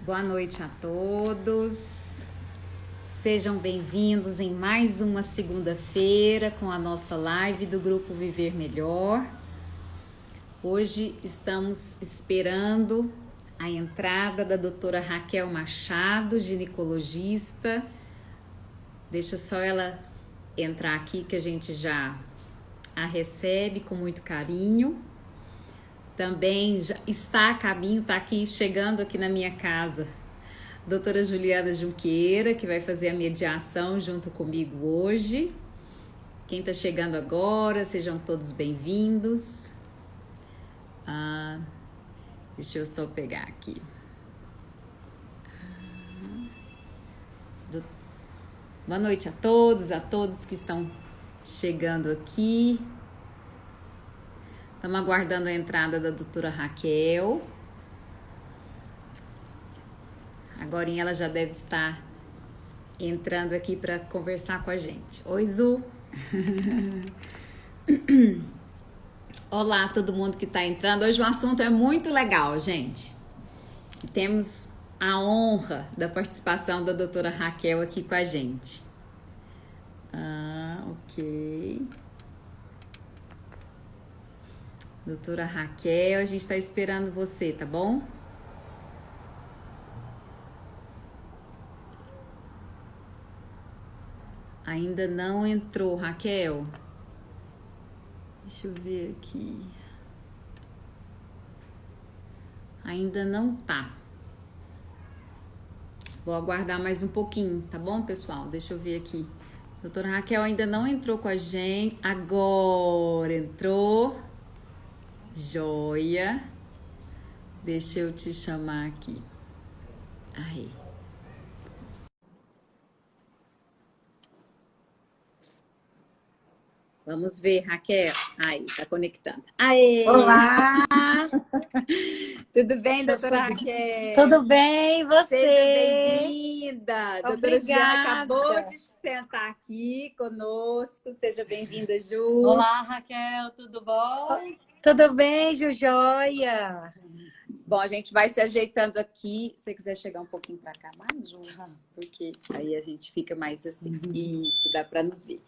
Boa noite a todos. Sejam bem-vindos em mais uma segunda-feira com a nossa live do Grupo Viver Melhor. Hoje estamos esperando a entrada da doutora Raquel Machado, ginecologista. Deixa só ela entrar aqui que a gente já a recebe com muito carinho. Também já está a caminho, está aqui, chegando aqui na minha casa, doutora Juliana Junqueira, que vai fazer a mediação junto comigo hoje. Quem está chegando agora, sejam todos bem-vindos. Deixa eu só pegar aqui. Boa noite a todos que estão chegando aqui. Estamos aguardando a entrada da doutora Raquel. Agora ela já deve estar entrando aqui para conversar com a gente. Oi, Zu. Olá, todo mundo que está entrando. Hoje o assunto é muito legal, gente. Temos a honra da participação da doutora Raquel aqui com a gente. Ok. Doutora Raquel, a gente está esperando você, tá bom? Ainda não entrou, Raquel. Deixa eu ver aqui. Ainda não tá. Vou aguardar mais um pouquinho, tá bom, pessoal? Deixa eu ver aqui. Doutora Raquel ainda não entrou com a gente. Agora entrou. Joia. Deixa eu te chamar aqui. Aí. Vamos ver, Raquel. Aí, tá conectando. Aê! Olá! Tudo bem, doutora Raquel? Tudo bem, você? Seja bem-vinda. Doutora Juliana acabou Obrigada. de sentar aqui conosco. Seja bem-vinda, Ju. Olá, Raquel, tudo bom? Tudo bem, Ju Joia? Bom, a gente vai se ajeitando aqui. Se você quiser chegar um pouquinho para cá mais, Ju, porque aí a gente fica mais assim. Isso, dá para nos ver.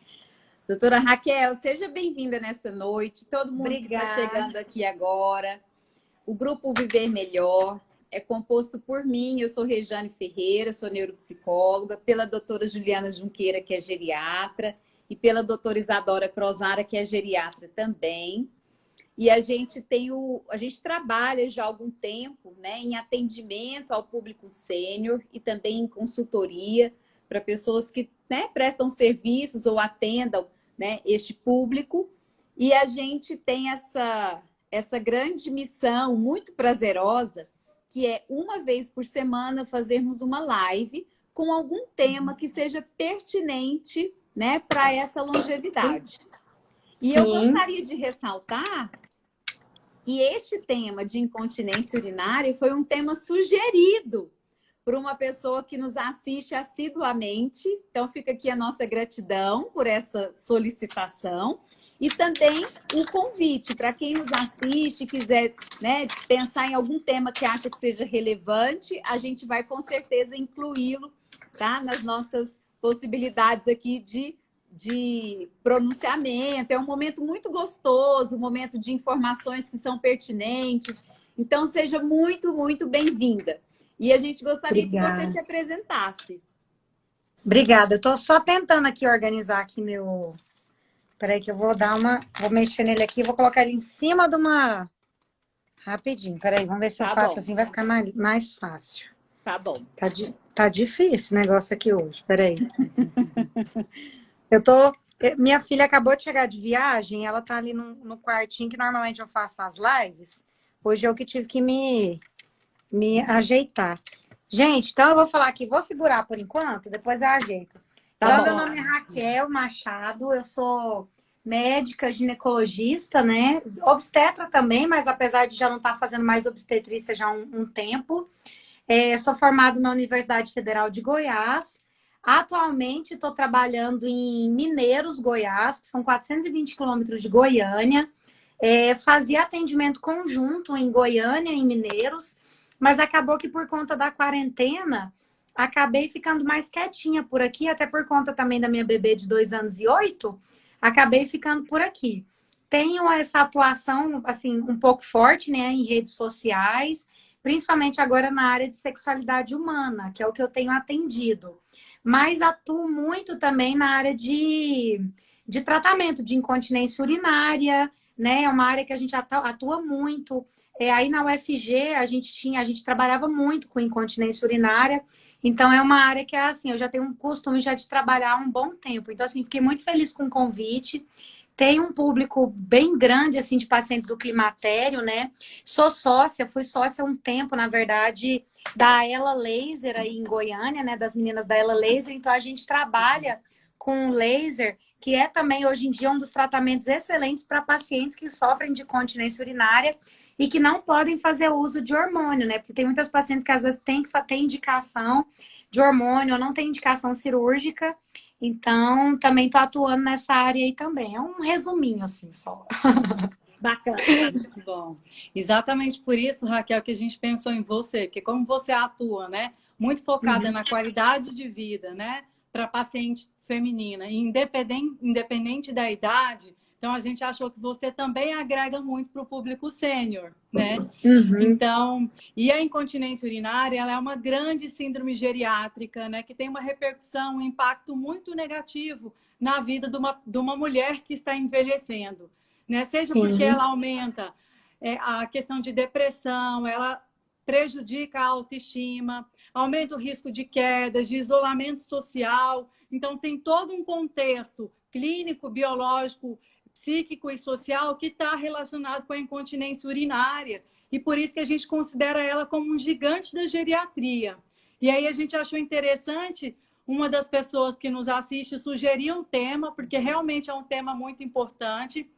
Doutora Raquel, seja bem-vinda nessa noite. Todo mundo que está chegando aqui agora. O Grupo Viver Melhor é composto por mim, eu sou Rejane Ferreira, sou neuropsicóloga, pela doutora Juliana Junqueira, que é geriatra, e pela doutora Isadora Crosara, que é geriatra também. E a gente trabalha já há algum tempo, né, em atendimento ao público sênior e também em consultoria para pessoas que, né, prestam serviços ou atendam, né, este público. E a gente tem essa grande missão muito prazerosa, que é uma vez por semana fazermos uma live com algum tema que seja pertinente, né, para essa longevidade. E eu gostaria de ressaltar que este tema de incontinência urinária foi um tema sugerido por uma pessoa que nos assiste assiduamente. Então fica aqui a nossa gratidão por essa solicitação. E também um convite para quem nos assiste, quiser, né, pensar em algum tema que acha que seja relevante, a gente vai com certeza incluí-lo, tá, nas nossas possibilidades aqui de pronunciamento. É um momento muito gostoso, um momento de informações que são pertinentes. Então, seja muito, muito bem-vinda. E a gente gostaria que você se apresentasse. Obrigada. Eu estou só tentando aqui organizar aqui meu... Peraí que eu vou vou mexer nele aqui, vou colocar ele em cima de uma... Rapidinho, peraí, vamos ver se eu faço assim, vai ficar mais fácil. Tá bom. Tá difícil o negócio aqui hoje, peraí. Minha filha acabou de chegar de viagem, ela tá ali no quartinho que normalmente eu faço as lives. Hoje eu que tive que me ajeitar. Gente, então eu vou falar aqui, vou segurar por enquanto, depois eu ajeito. Então, meu nome é Raquel Machado, eu sou médica ginecologista, né? Obstetra também, mas apesar de já não estar fazendo mais obstetrícia já há um tempo. Sou formada na Universidade Federal de Goiás. Atualmente estou trabalhando em Mineiros, Goiás, que são 420 quilômetros de Goiânia. Fazia atendimento conjunto em Goiânia, em Mineiros. Mas acabou que por conta da quarentena, acabei ficando mais quietinha por aqui, até por conta também da minha bebê de 2 anos e 8, acabei ficando por aqui. Tenho essa atuação, assim, um pouco forte, né, em redes sociais, principalmente agora na área de sexualidade humana, que é o que eu tenho atendido. Mas atuo muito também na área de tratamento de incontinência urinária, né? É uma área que a gente atua muito. Aí na UFG a gente trabalhava muito com incontinência urinária. Então é uma área que é assim, eu já tenho um costume já de trabalhar há um bom tempo. Então assim, fiquei muito feliz com o convite. Tem um público bem grande assim de pacientes do climatério, né? Sou sócia, fui sócia há um tempo, na verdade, da Ela Laser aí em Goiânia, né? Das meninas da Ela Laser. Então a gente trabalha com laser, que é também hoje em dia um dos tratamentos excelentes para pacientes que sofrem de continência urinária e que não podem fazer uso de hormônio, né? Porque tem muitas pacientes que às vezes têm que ter indicação de hormônio ou não tem indicação cirúrgica. Então, também estou atuando nessa área aí também. É um resuminho, assim, só. Bacana. Muito bom. Exatamente por isso, Raquel, que a gente pensou em você, que como você atua, né? Muito focada na qualidade de vida, né? Para paciente feminina, e independente da idade, então a gente achou que você também agrega muito para o público sênior, né? Então, e a incontinência urinária, ela é uma grande síndrome geriátrica, né? Que tem uma repercussão, um impacto muito negativo na vida de uma mulher que está envelhecendo, né? Seja porque ela aumenta a questão de depressão, ela prejudica a autoestima, aumenta o risco de quedas, de isolamento social. Então, tem todo um contexto clínico, biológico, psíquico e social que está relacionado com a incontinência urinária. E por isso que a gente considera ela como um gigante da geriatria. E aí a gente achou interessante uma das pessoas que nos assiste sugerir um tema, porque realmente é um tema muito importante,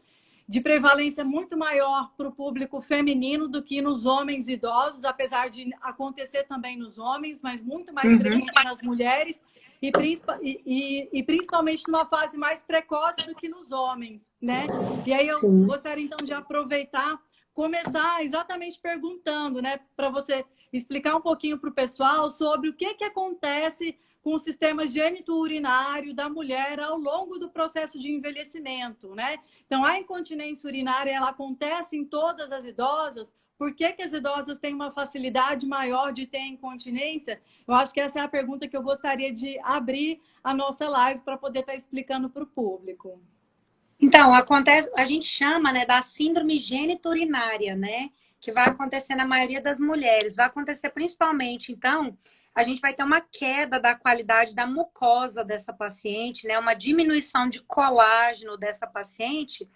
de prevalência muito maior para o público feminino do que nos homens idosos, apesar de acontecer também nos homens, mas muito mais frequente nas mulheres e principalmente numa fase mais precoce do que nos homens, né? E aí eu gostaria então de aproveitar, começar exatamente perguntando, né, para você explicar um pouquinho para o pessoal sobre o que acontece com o sistema gênito-urinário da mulher ao longo do processo de envelhecimento, né? Então, a incontinência urinária, ela acontece em todas as idosas. Por que as idosas têm uma facilidade maior de ter incontinência? Eu acho que essa é a pergunta que eu gostaria de abrir a nossa live para poder estar explicando para o público. Então, acontece, a gente chama, né, da síndrome genitorinária, né, que vai acontecer na maioria das mulheres. Vai acontecer principalmente, então, a gente vai ter uma queda da qualidade da mucosa dessa paciente, né, uma diminuição de colágeno dessa paciente,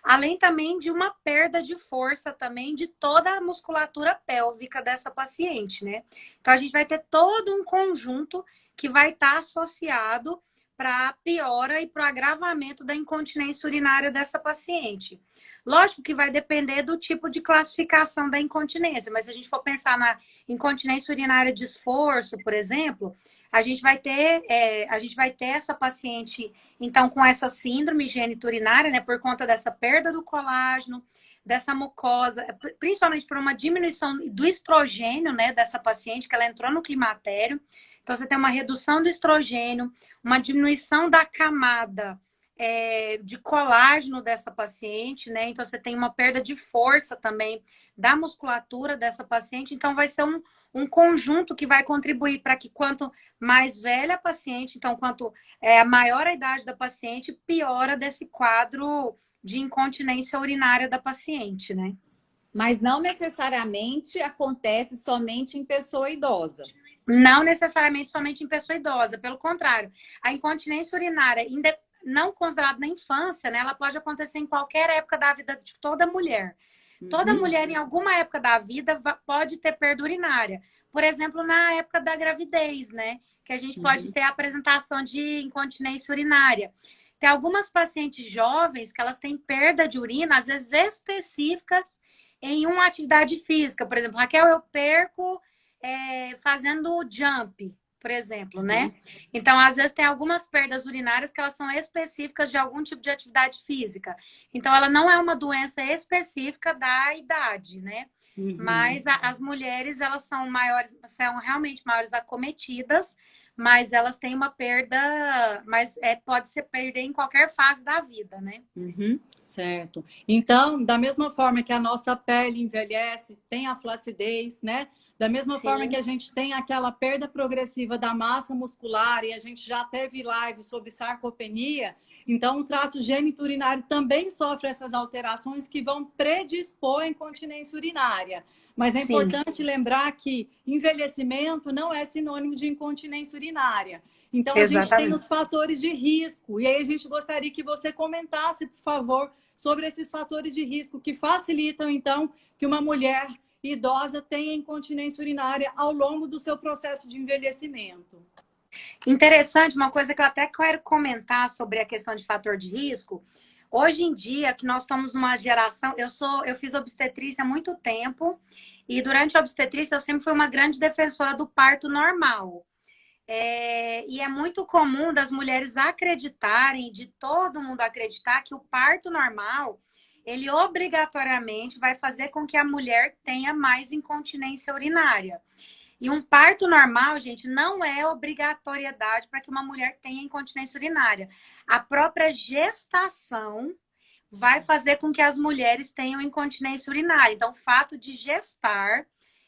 além também de uma perda de força também de toda a musculatura pélvica dessa paciente, né. Então, a gente vai ter todo um conjunto que vai estar associado para a piora e para o agravamento da incontinência urinária dessa paciente. Lógico que vai depender do tipo de classificação da incontinência, mas se a gente for pensar na incontinência urinária de esforço, por exemplo, a gente vai ter essa paciente, então, com essa síndrome geniturinária, né, por conta dessa perda do colágeno, dessa mucosa, principalmente por uma diminuição do estrogênio, né, dessa paciente, que ela entrou no climatério. Então, você tem uma redução do estrogênio, uma diminuição da camada de colágeno dessa paciente, né? Então, você tem uma perda de força também da musculatura dessa paciente. Então, vai ser um conjunto que vai contribuir para que quanto mais velha a paciente, então, quanto maior a idade da paciente, piora desse quadro de incontinência urinária da paciente, né? Mas não necessariamente acontece somente em pessoa idosa. Não necessariamente somente em pessoa idosa, pelo contrário. A incontinência urinária, não considerada na infância, né, ela pode acontecer em qualquer época da vida de toda mulher. Toda mulher, em alguma época da vida, pode ter perda urinária. Por exemplo, na época da gravidez, né? Que a gente pode ter a apresentação de incontinência urinária. Tem algumas pacientes jovens que elas têm perda de urina, às vezes específicas, em uma atividade física. Por exemplo, Raquel, eu perco fazendo jump, por exemplo, né? Então, às vezes tem algumas perdas urinárias que elas são específicas de algum tipo de atividade física. Então, ela não é uma doença específica da idade, né? Mas as mulheres, elas são maiores, são realmente maiores acometidas, mas elas têm uma perda, mas pode ser perder em qualquer fase da vida, né? Certo. Então, da mesma forma que a nossa pele envelhece, tem a flacidez, né? Da mesma forma que a gente tem aquela perda progressiva da massa muscular, e a gente já teve live sobre sarcopenia, então o trato geniturinário também sofre essas alterações que vão predispor à incontinência urinária. Mas é importante lembrar que envelhecimento não é sinônimo de incontinência urinária. Então, a gente tem os fatores de risco. E aí, a gente gostaria que você comentasse, por favor, sobre esses fatores de risco que facilitam, então, que uma mulher idosa tenha incontinência urinária ao longo do seu processo de envelhecimento. Interessante, uma coisa que eu até quero comentar sobre a questão de fator de risco. Hoje em dia, que nós somos uma geração... Eu fiz obstetrícia há muito tempo e durante a obstetrícia eu sempre fui uma grande defensora do parto normal. E é muito comum das mulheres acreditarem, de todo mundo acreditar, que o parto normal, ele obrigatoriamente vai fazer com que a mulher tenha mais incontinência urinária. E um parto normal, gente, não é obrigatoriedade para que uma mulher tenha incontinência urinária. A própria gestação vai fazer com que as mulheres tenham incontinência urinária. Então, o fato de gestar,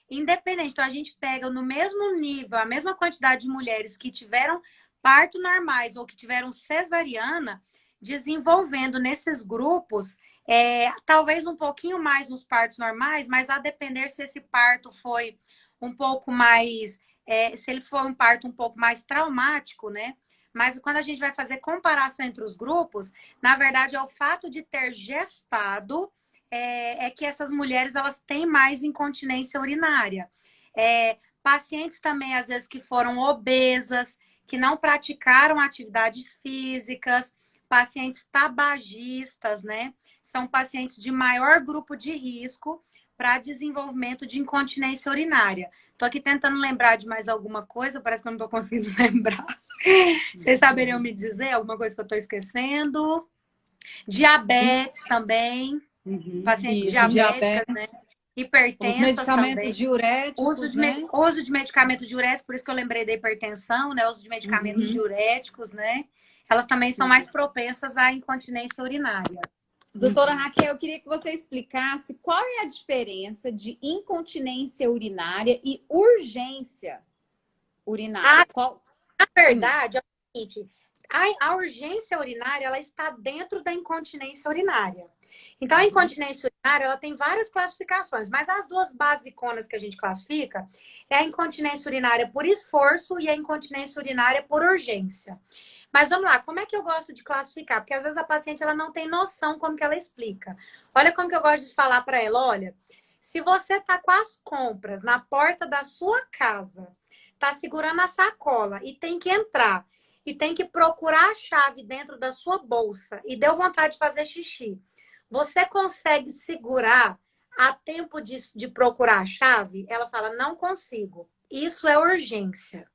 independente, então a gente pega no mesmo nível, a mesma quantidade de mulheres que tiveram parto normais ou que tiveram cesariana, desenvolvendo nesses grupos, talvez um pouquinho mais nos partos normais, mas a depender se esse parto foi um pouco mais, se ele for um parto um pouco mais traumático, né? Mas quando a gente vai fazer comparação entre os grupos, na verdade é o fato de ter gestado que essas mulheres elas têm mais incontinência urinária. Pacientes também, às vezes, que foram obesas, que não praticaram atividades físicas, pacientes tabagistas, né? São pacientes de maior grupo de risco para desenvolvimento de incontinência urinária. Estou aqui tentando lembrar de mais alguma coisa, parece que eu não estou conseguindo lembrar. Vocês saberiam me dizer alguma coisa que eu estou esquecendo? Diabetes também. Pacientes diabéticas, né? Hipertensas os medicamentos também. diuréticos, uso de medicamentos diuréticos, por isso que eu lembrei da hipertensão, né? Uso de medicamentos diuréticos, né? Elas também são mais propensas à incontinência urinária. Doutora Raquel, eu queria que você explicasse qual é a diferença de incontinência urinária e urgência urinária. Na verdade, é o seguinte, a urgência urinária, ela está dentro da incontinência urinária. Então, a incontinência urinária, ela tem várias classificações, mas as duas basiconas que a gente classifica é a incontinência urinária por esforço e a incontinência urinária por urgência. Mas vamos lá, como é que eu gosto de classificar? Porque às vezes a paciente ela não tem noção como que ela explica. Olha como que eu gosto de falar para ela, olha, se você está com as compras na porta da sua casa, está segurando a sacola e tem que entrar, e tem que procurar a chave dentro da sua bolsa e deu vontade de fazer xixi, você consegue segurar a tempo de procurar a chave? Ela fala, não consigo. Isso é urgência.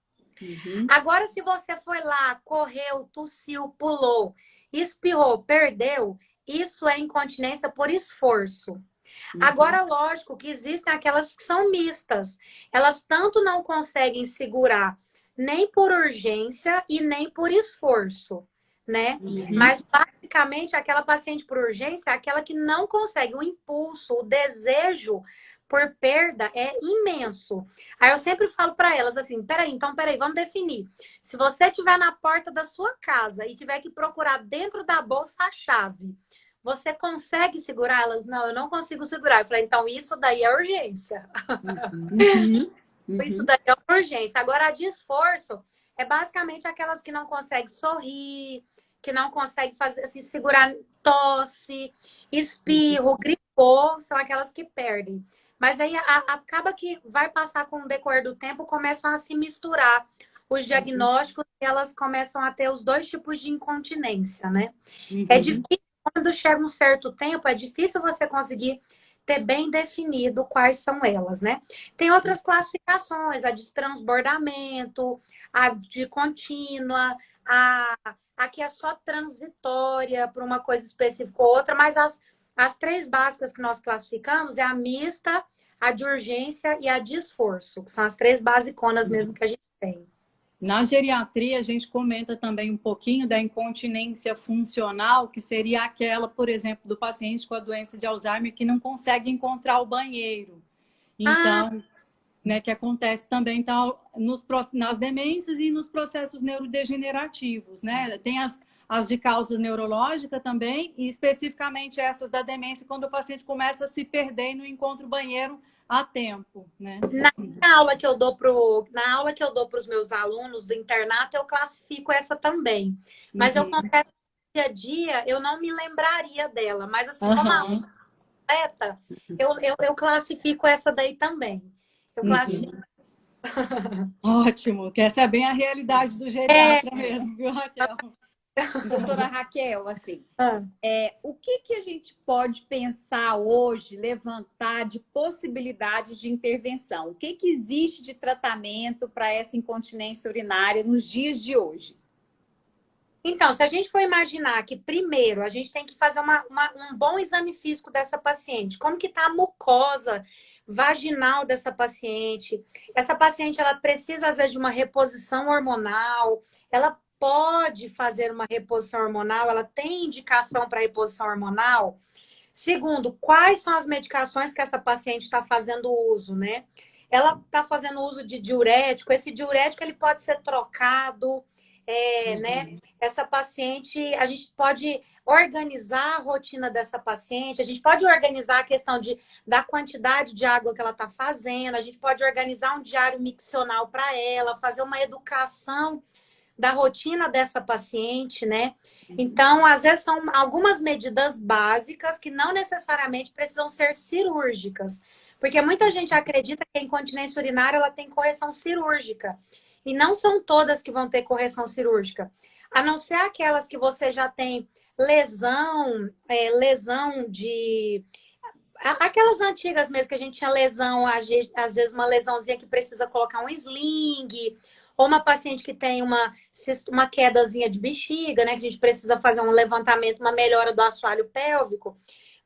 Agora, se você foi lá, correu, tossiu, pulou, espirrou, perdeu, isso é incontinência por esforço. Agora, lógico que existem aquelas que são mistas. Elas tanto não conseguem segurar nem por urgência e nem por esforço, né? Mas, basicamente, aquela paciente por urgência é aquela que não consegue. O impulso, o desejo por perda é imenso. Aí eu sempre falo para elas assim, peraí, vamos definir. Se você estiver na porta da sua casa e tiver que procurar dentro da bolsa a chave, você consegue segurar? Elas, não, eu não consigo segurar. Eu falei, então isso daí é urgência. Isso daí é urgência. Agora, a de esforço é basicamente aquelas que não conseguem sorrir, que não conseguem fazer, assim, segurar tosse, espirro, gripou, são aquelas que perdem. Mas aí acaba que vai passar com o decorrer do tempo, começam a se misturar os diagnósticos e elas começam a ter os dois tipos de incontinência, né? É difícil, quando chega um certo tempo, é difícil você conseguir ter bem definido quais são elas, né? Tem outras classificações, a de transbordamento, a de contínua, a que é só transitória para uma coisa específica ou outra, mas as três básicas que nós classificamos é a mista, a de urgência e a de esforço, que são as 3 basiconas mesmo que a gente tem. Na geriatria, a gente comenta também um pouquinho da incontinência funcional, que seria aquela, por exemplo, do paciente com a doença de Alzheimer que não consegue encontrar o banheiro. Então, né, que acontece também então, nas demências e nos processos neurodegenerativos, né? Tem as de causa neurológica também, e especificamente essas da demência, quando o paciente começa a se perder e não encontra o banheiro a tempo, né? Na aula que eu dou para os meus alunos do internato, eu classifico essa também. Mas eu confesso que dia a dia eu não me lembraria dela. Mas assim, como a aula é completa, eu classifico essa daí também. Eu classifico. Ótimo, que essa é bem a realidade do geriatra mesmo, viu, Raquel? Doutora Raquel, assim, o que a gente pode pensar hoje, levantar de possibilidades de intervenção? O que existe de tratamento para essa incontinência urinária nos dias de hoje? Então, se a gente for imaginar que primeiro a gente tem que fazer um bom exame físico dessa paciente, como que está a mucosa vaginal dessa paciente? Essa paciente, ela precisa, às vezes, de uma reposição hormonal, ela pode fazer uma reposição hormonal, ela tem indicação para reposição hormonal. Segundo, quais são as medicações que essa paciente está fazendo uso, né? Ela está fazendo uso de diurético, esse diurético ele pode ser trocado, né? Essa paciente, a gente pode organizar a rotina dessa paciente, a gente pode organizar a questão da quantidade de água que ela está fazendo, a gente pode organizar um diário miccional para ela, fazer uma educação da rotina dessa paciente, né? Então, às vezes, são algumas medidas básicas que não necessariamente precisam ser cirúrgicas. Porque muita gente acredita que a incontinência urinária ela tem correção cirúrgica. E não são todas que vão ter correção cirúrgica. A não ser aquelas que você já tem lesão de... Aquelas antigas mesmo, que a gente tinha lesão, às vezes uma lesãozinha que precisa colocar um sling, ou uma paciente que tem uma quedazinha de bexiga, né? Que a gente precisa fazer um levantamento, uma melhora do assoalho pélvico.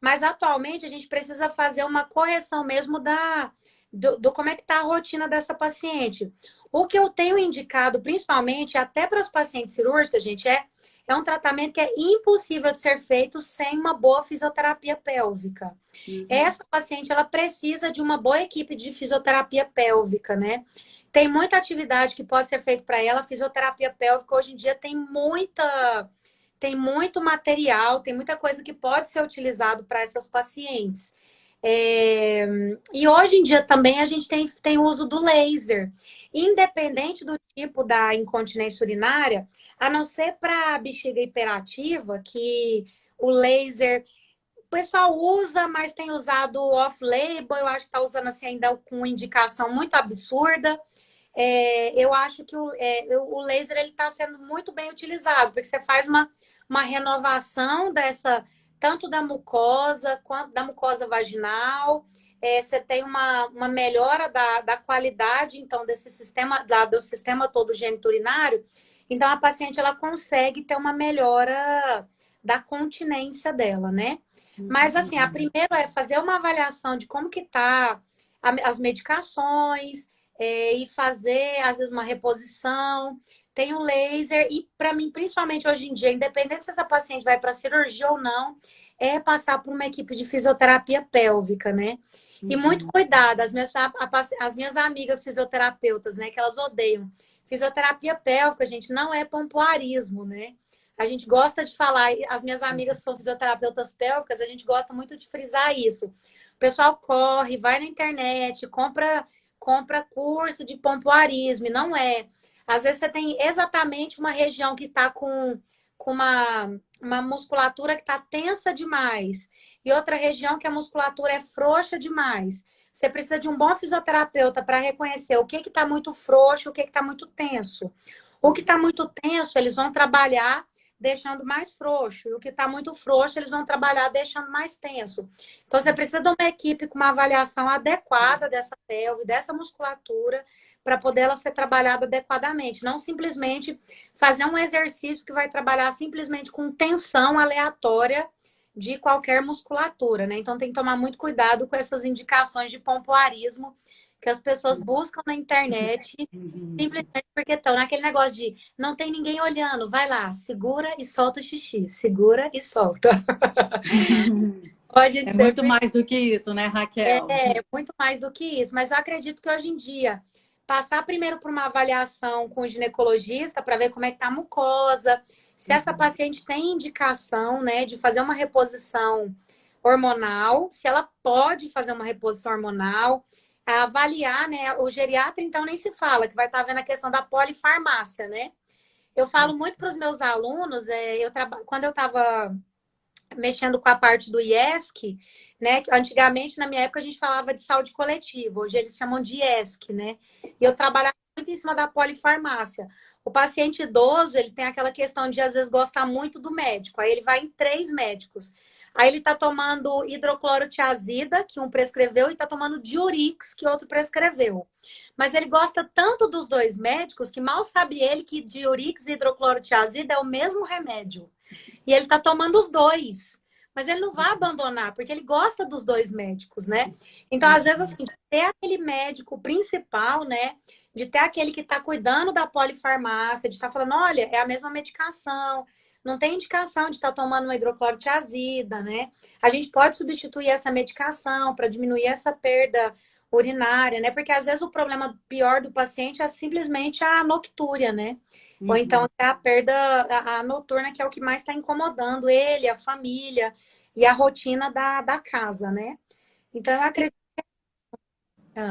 Mas atualmente a gente precisa fazer uma correção mesmo do como é que está a rotina dessa paciente. O que eu tenho indicado, principalmente, até para as pacientes cirúrgicas, gente, é um tratamento que é impossível de ser feito sem uma boa fisioterapia pélvica. Essa paciente, ela precisa de uma boa equipe de fisioterapia pélvica, né? Tem muita atividade que pode ser feita para ela. A fisioterapia pélvica, hoje em dia, tem muito material, tem muita coisa que pode ser utilizado para essas pacientes. E hoje em dia também a gente tem uso do laser. Independente do tipo da incontinência urinária, a não ser para bexiga hiperativa, que o laser o pessoal usa, mas tem usado off-label, eu acho que está usando assim ainda com indicação muito absurda. Eu acho que o laser está sendo muito bem utilizado, porque você faz uma renovação tanto da mucosa quanto da mucosa vaginal. Você tem uma melhora da qualidade, então, desse sistema, do sistema todo geniturinário. Então, a paciente ela consegue ter uma melhora da continência dela, né? Mas, assim, a primeira é fazer uma avaliação de como que tá as medicações, e fazer, às vezes, uma reposição. Tem o laser e, para mim, principalmente hoje em dia, independente se essa paciente vai para cirurgia ou não, é passar por uma equipe de fisioterapia pélvica, né? E muito cuidado, as minhas amigas fisioterapeutas, né, que elas odeiam. Fisioterapia pélvica, gente, não é pompoarismo, né? A gente gosta de falar, as minhas amigas que são fisioterapeutas pélvicas, a gente gosta muito de frisar isso. O pessoal corre, vai na internet, compra curso de pompoarismo, e não é. Às vezes você tem exatamente uma região que está com uma musculatura que está tensa demais e outra região que a musculatura é frouxa demais. Você precisa de um bom fisioterapeuta para reconhecer o que está muito frouxo, o que está muito tenso. O que está muito tenso, eles vão trabalhar deixando mais frouxo. E o que está muito frouxo, eles vão trabalhar deixando mais tenso. Então, você precisa de uma equipe com uma avaliação adequada dessa pelve, dessa musculatura, para poder ela ser trabalhada adequadamente. Não simplesmente fazer um exercício que vai trabalhar simplesmente com tensão aleatória de qualquer musculatura, né? Então tem que tomar muito cuidado com essas indicações de pompoarismo que as pessoas buscam na internet, simplesmente porque estão naquele negócio de não tem ninguém olhando, vai lá, segura e solta o xixi, segura e solta. A gente É sempre... muito mais do que isso, né, Raquel? É muito mais do que isso, mas eu acredito que hoje em dia passar primeiro por uma avaliação com o ginecologista para ver como é que tá a mucosa, se essa paciente tem indicação, né, de fazer uma reposição hormonal, se ela pode fazer uma reposição hormonal, avaliar, né, o geriatra então nem se fala, que vai estar vendo a questão da polifarmácia, né? Eu falo muito para os meus alunos, quando eu estava mexendo com a parte do IESC, né? Antigamente, na minha época, a gente falava de saúde coletiva, hoje eles chamam de IESC, né? E eu trabalhava muito em cima da polifarmácia. O paciente idoso, ele tem aquela questão de, às vezes, gostar muito do médico. Aí ele vai em 3 médicos. Aí ele tá tomando hidroclorotiazida, que um prescreveu, e tá tomando Diurix, que outro prescreveu. Mas ele gosta tanto dos 2 médicos que mal sabe ele que Diurix e hidroclorotiazida é o mesmo remédio. E ele tá tomando os 2. Mas ele não vai abandonar, porque ele gosta dos 2 médicos, né? Então, às vezes, assim, de ter aquele médico principal, né? De ter aquele que tá cuidando da polifarmácia, de estar falando, olha, é a mesma medicação, não tem indicação de estar tomando uma hidroclorotiazida, né? A gente pode substituir essa medicação para diminuir essa perda urinária, né? Porque, às vezes, o problema pior do paciente é simplesmente a noctúria, né? Ou então é a perda a noturna, que é o que mais está incomodando ele, a família e a rotina da casa, né? Então, eu acredito que...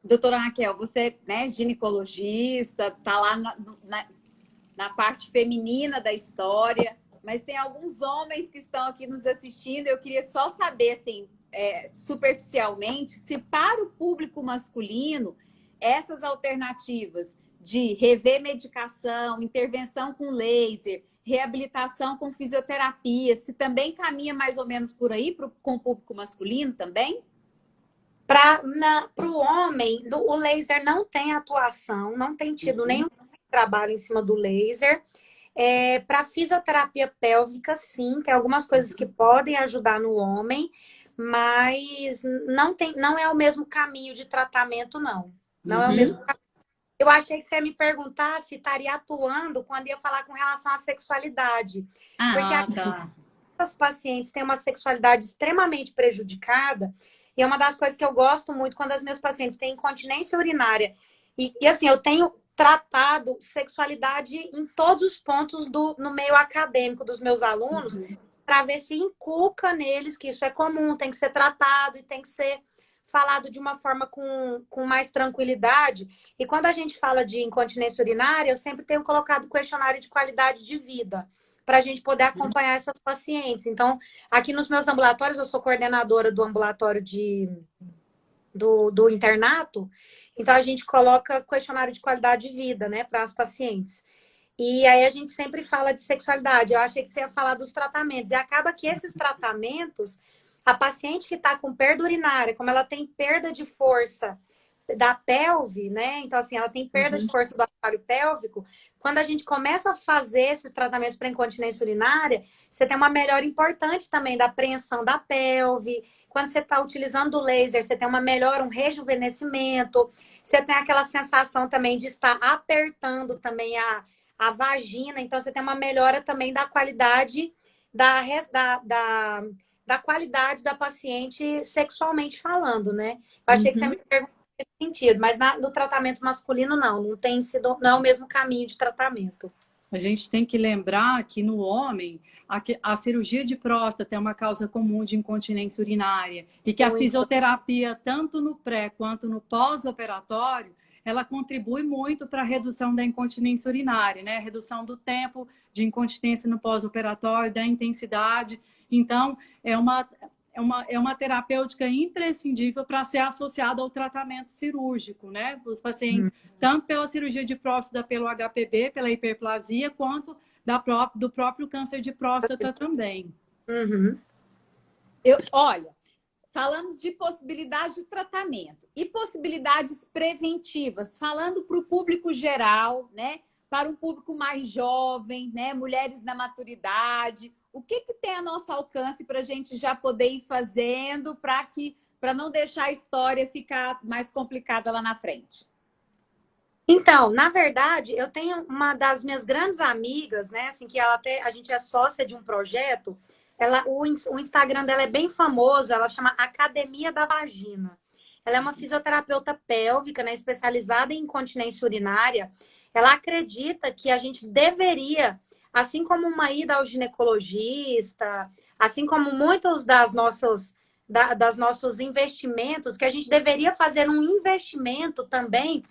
Doutora Raquel, você, né, ginecologista, tá lá na parte feminina da história, mas tem alguns homens que estão aqui nos assistindo. Eu queria só saber, assim, superficialmente, se para o público masculino, essas alternativas de rever medicação, intervenção com laser, reabilitação com fisioterapia, se também caminha mais ou menos por aí com o público masculino também? Para o homem, o laser não tem atuação, não tem tido nenhum trabalho em cima do laser. Para fisioterapia pélvica, sim, tem algumas coisas que podem ajudar no homem, mas não é o mesmo caminho de tratamento, não. Não é o mesmo caminho. Eu achei que você ia me perguntar se estaria atuando quando ia falar com relação à sexualidade. Porque as pacientes têm uma sexualidade extremamente prejudicada, e é uma das coisas que eu gosto muito quando as minhas pacientes têm incontinência urinária. E assim, eu tenho tratado sexualidade em todos os pontos no meio acadêmico dos meus alunos, para ver se inculca neles que isso é comum, tem que ser tratado e tem que ser falado de uma forma com mais tranquilidade. E quando a gente fala de incontinência urinária, eu sempre tenho colocado questionário de qualidade de vida, para a gente poder acompanhar essas pacientes. Então, aqui nos meus ambulatórios, eu sou coordenadora do ambulatório do internato, então a gente coloca questionário de qualidade de vida, né, para as pacientes. E aí a gente sempre fala de sexualidade. Eu achei que você ia falar dos tratamentos. E acaba que esses tratamentos, a paciente que está com perda urinária, como ela tem perda de força da pelve, né? Então, assim, ela tem perda de força do assoalho pélvico. Quando a gente começa a fazer esses tratamentos para incontinência urinária, você tem uma melhora importante também da apreensão da pelve. Quando você está utilizando o laser, você tem uma melhora, um rejuvenescimento. Você tem aquela sensação também de estar apertando também a vagina. Então, você tem uma melhora também da qualidade da qualidade da paciente sexualmente falando, né? Eu achei que você me perguntou nesse sentido, mas no tratamento masculino não tem sido, não é o mesmo caminho de tratamento. A gente tem que lembrar que no homem a cirurgia de próstata é uma causa comum de incontinência urinária e que a fisioterapia, tanto no pré quanto no pós-operatório, ela contribui muito para a redução da incontinência urinária, né? A redução do tempo de incontinência no pós-operatório, da intensidade. Então, é uma terapêutica imprescindível para ser associada ao tratamento cirúrgico, né? Os pacientes, tanto pela cirurgia de próstata, pelo HPB, pela hiperplasia, quanto do próprio câncer de próstata também. Olha, falamos de possibilidades de tratamento e possibilidades preventivas, falando para o público geral, né? Para um público mais jovem, né? Mulheres na maturidade, o que tem a nosso alcance para a gente já poder ir fazendo para não deixar a história ficar mais complicada lá na frente? Então, na verdade, eu tenho uma das minhas grandes amigas, né? Assim, que ela até a gente é sócia de um projeto. O Instagram dela é bem famoso, ela chama Academia da Vagina. Ela é uma fisioterapeuta pélvica, né, especializada em incontinência urinária. Ela acredita que a gente deveria, assim como uma ida ao ginecologista, assim como muitos das nossos investimentos, que a gente deveria fazer um investimento também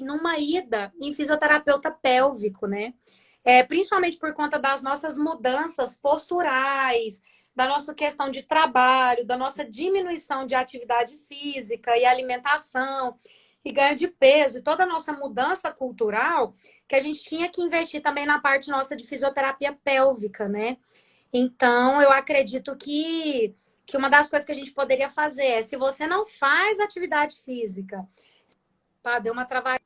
numa ida em fisioterapeuta pélvico, né? Principalmente por conta das nossas mudanças posturais, da nossa questão de trabalho, da nossa diminuição de atividade física e alimentação e ganho de peso, e toda a nossa mudança cultural, que a gente tinha que investir também na parte nossa de fisioterapia pélvica, né? Então, eu acredito que uma das coisas que a gente poderia fazer é, se você não faz atividade física, pá, deu uma travadinha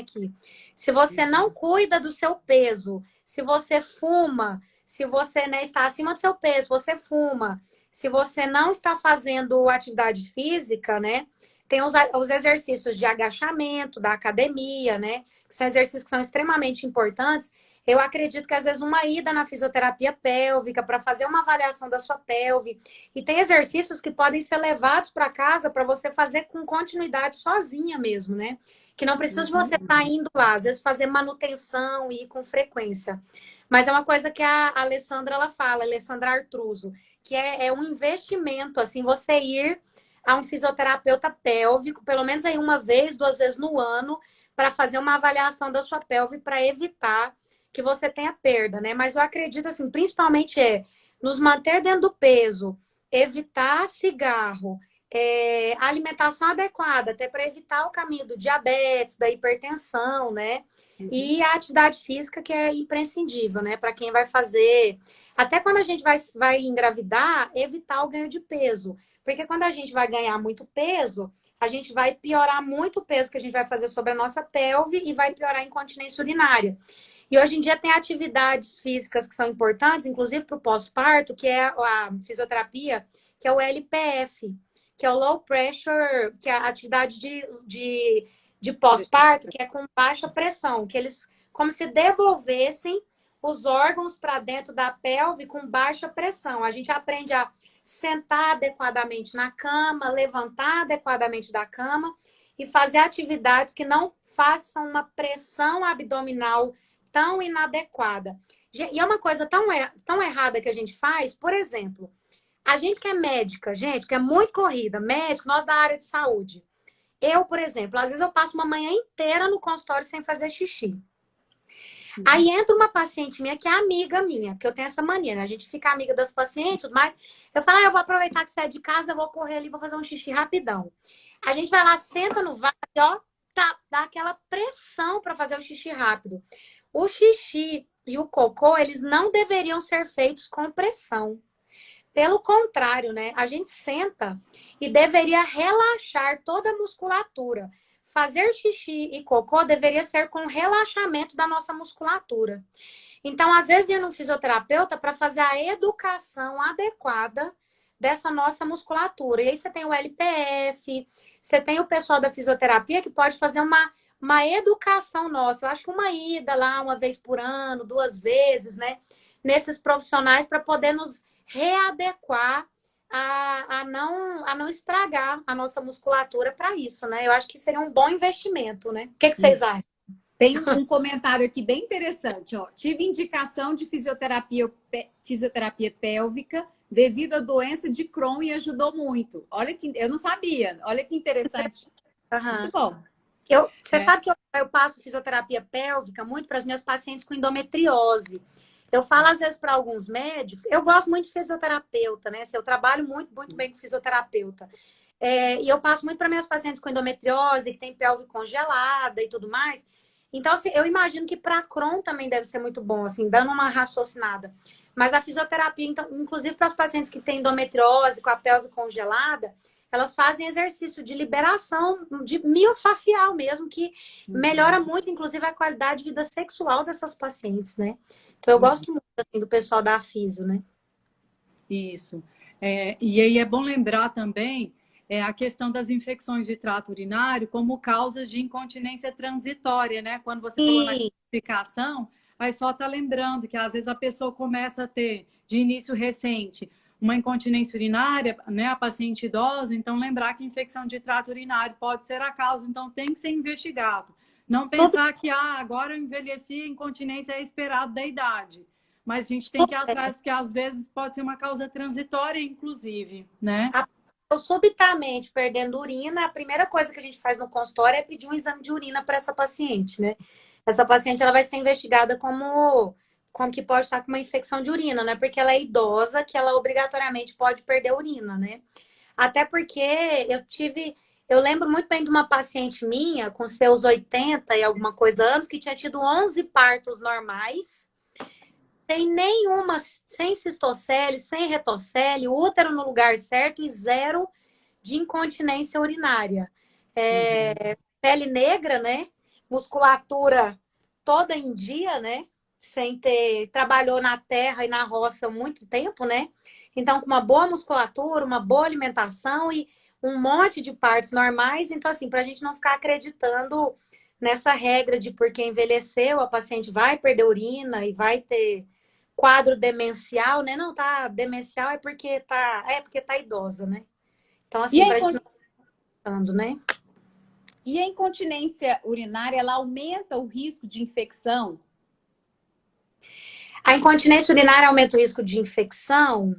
aqui. Se você não cuida do seu peso, se você fuma, se você, né, está acima do seu peso, você fuma, se você não está fazendo atividade física, né? Tem os exercícios de agachamento da academia, né? Que são exercícios que são extremamente importantes. Eu acredito que às vezes uma ida na fisioterapia pélvica para fazer uma avaliação da sua pelve. E tem exercícios que podem ser levados para casa para você fazer com continuidade sozinha mesmo, né? Que não precisa de você estar indo lá, às vezes fazer manutenção e ir com frequência. Mas é uma coisa que a Alessandra ela fala, a Alessandra Artruso, que é um investimento, assim, você ir a um fisioterapeuta pélvico, pelo menos aí uma vez, 2 vezes no ano, para fazer uma avaliação da sua pelve para evitar que você tenha perda, né? Mas eu acredito, assim, principalmente nos manter dentro do peso, evitar cigarro, alimentação adequada, até para evitar o caminho do diabetes, da hipertensão, né? E a atividade física que é imprescindível, né? Para quem vai fazer. Até quando a gente vai engravidar, evitar o ganho de peso. Porque quando a gente vai ganhar muito peso, a gente vai piorar muito o peso que a gente vai fazer sobre a nossa pelve e vai piorar a incontinência urinária. E hoje em dia tem atividades físicas que são importantes, inclusive para o pós-parto, que é a fisioterapia, que é o LPF, que é o Low Pressure, que é a atividade de pós-parto, que é com baixa pressão, que eles como se devolvessem os órgãos para dentro da pelve com baixa pressão. A gente aprende a sentar adequadamente na cama, levantar adequadamente da cama e fazer atividades que não façam uma pressão abdominal tão inadequada. E é uma coisa tão errada que a gente faz, por exemplo, a gente que é médica, gente, que é muito corrida, médico, nós da área de saúde. Eu, por exemplo, às vezes eu passo uma manhã inteira no consultório sem fazer xixi. Aí entra uma paciente minha que é amiga minha, porque eu tenho essa mania, né? A gente fica amiga das pacientes, mas eu falo, eu vou aproveitar que você é de casa, eu vou correr ali, vou fazer um xixi rapidão. A gente vai lá, senta no vaso, ó, dá aquela pressão para fazer o xixi rápido. O xixi e o cocô, eles não deveriam ser feitos com pressão. Pelo contrário, né? A gente senta e deveria relaxar toda a musculatura. Fazer xixi e cocô deveria ser com relaxamento da nossa musculatura. Então, às vezes, ir no fisioterapeuta para fazer a educação adequada dessa nossa musculatura. E aí você tem o LPF, você tem o pessoal da fisioterapia que pode fazer uma educação nossa. Eu acho que uma ida lá uma vez por ano, 2 vezes, né? Nesses profissionais para poder nos readequar a não estragar a nossa musculatura para isso, né? Eu acho que seria um bom investimento, né? O que vocês acham? Tem um comentário aqui bem interessante, ó. Tive indicação de fisioterapia pélvica devido à doença de Crohn e ajudou muito. Olha que eu não sabia. Olha que interessante. Muito bom. Você sabe que eu passo fisioterapia pélvica muito para as minhas pacientes com endometriose. Eu falo, às vezes, para alguns médicos, eu gosto muito de fisioterapeuta, né? Eu trabalho muito, muito bem com fisioterapeuta. E eu passo muito para minhas pacientes com endometriose, que tem pelve congelada e tudo mais. Então, assim, eu imagino que para Crohn também deve ser muito bom, assim, dando uma raciocinada. Mas a fisioterapia, então, inclusive para os pacientes que têm endometriose, com a pelve congelada, elas fazem exercício de liberação de miofascial mesmo, que melhora muito, inclusive, a qualidade de vida sexual dessas pacientes, né? Então, eu gosto muito assim, do pessoal da Afiso, né? Isso. E aí é bom lembrar também a questão das infecções de trato urinário como causa de incontinência transitória, né? Quando você falou na classificação, aí só está lembrando que às vezes a pessoa começa a ter, de início recente, uma incontinência urinária, né? A paciente idosa, então lembrar que infecção de trato urinário pode ser a causa, então tem que ser investigado. Não pensar que agora eu envelheci, a incontinência é esperado da idade. Mas a gente tem que ir atrás, porque às vezes pode ser uma causa transitória, inclusive, né? Eu subitamente perdendo urina, a primeira coisa que a gente faz no consultório é pedir um exame de urina para essa paciente, né? Essa paciente ela vai ser investigada como que pode estar com uma infecção de urina, né? Porque ela é idosa, que ela obrigatoriamente pode perder urina, né? Até porque eu lembro muito bem de uma paciente minha, com seus 80 e alguma coisa anos, que tinha tido 11 partos normais, sem cistocele, sem retocele, útero no lugar certo e zero de incontinência urinária. Pele negra, né? Musculatura toda em dia, né? Trabalhou na terra e na roça há muito tempo, né? Então, com uma boa musculatura, uma boa alimentação e um monte de partos normais. Então, assim, para a gente não ficar acreditando nessa regra de porque envelheceu, a paciente vai perder urina e vai ter quadro demencial, né? Não, tá demencial é porque tá idosa, né? Então, assim, pra gente não tá, né? E a incontinência urinária, ela aumenta o risco de infecção? A incontinência urinária aumenta o risco de infecção?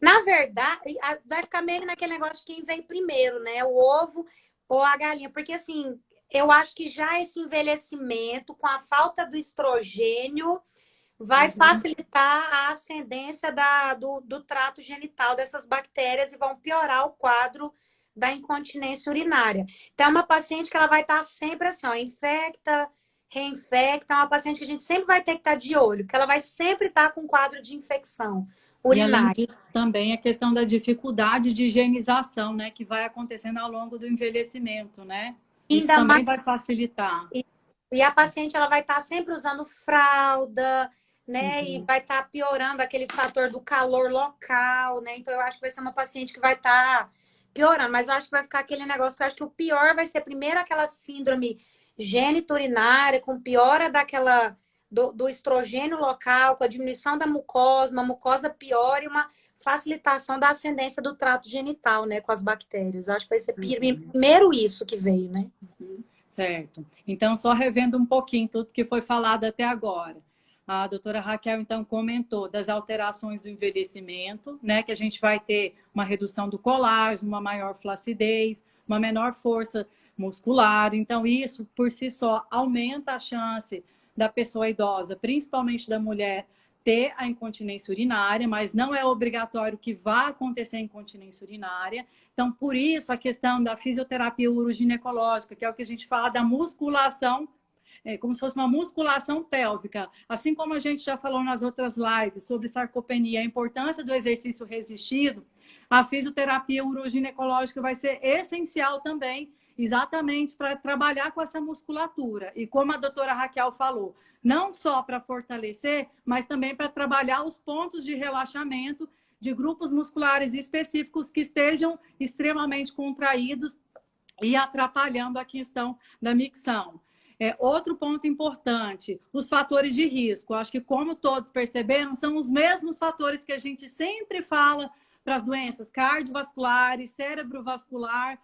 Na verdade, vai ficar meio naquele negócio de quem veio primeiro, né? O ovo ou a galinha. Porque, assim, eu acho que já esse envelhecimento, com a falta do estrogênio, vai facilitar a ascendência do trato genital dessas bactérias e vão piorar o quadro da incontinência urinária. Então, é uma paciente que ela vai estar sempre assim, ó, infecta, reinfecta, é uma paciente que a gente sempre vai ter que estar de olho, que ela vai sempre estar com quadro de infecção urinária. E além disso, também a questão da dificuldade de higienização, né, que vai acontecendo ao longo do envelhecimento, né? Isso também vai facilitar. E a paciente ela vai estar sempre usando fralda, né? E vai estar piorando aquele fator do calor local, né? Então eu acho que vai ser uma paciente que vai estar piorando, mas eu acho que vai ficar aquele negócio que eu acho que o pior vai ser primeiro aquela síndrome geniturinária, com piora do estrogênio local, com a diminuição da mucosa, uma mucosa pior e uma facilitação da ascendência do trato genital, né? Com as bactérias. Eu acho que vai ser primeiro isso que veio, né? Certo. Então, só revendo um pouquinho tudo que foi falado até agora. A doutora Raquel, então, comentou das alterações do envelhecimento, né? Que a gente vai ter uma redução do colágeno, uma maior flacidez, uma menor força muscular. Então, isso, por si só, aumenta a chance da pessoa idosa, principalmente da mulher, ter a incontinência urinária, mas não é obrigatório que vá acontecer a incontinência urinária. Então, por isso, a questão da fisioterapia uroginecológica, que é o que a gente fala da musculação, como se fosse uma musculação pélvica. Assim como a gente já falou nas outras lives sobre sarcopenia, a importância do exercício resistido, a fisioterapia uroginecológica vai ser essencial também, exatamente para trabalhar com essa musculatura. E como a doutora Raquel falou, não só para fortalecer, mas também para trabalhar os pontos de relaxamento de grupos musculares específicos que estejam extremamente contraídos e atrapalhando a questão da micção. Outro ponto importante, os fatores de risco. Acho que, como todos perceberam, são os mesmos fatores que a gente sempre fala para as doenças cardiovasculares, cerebrovascular,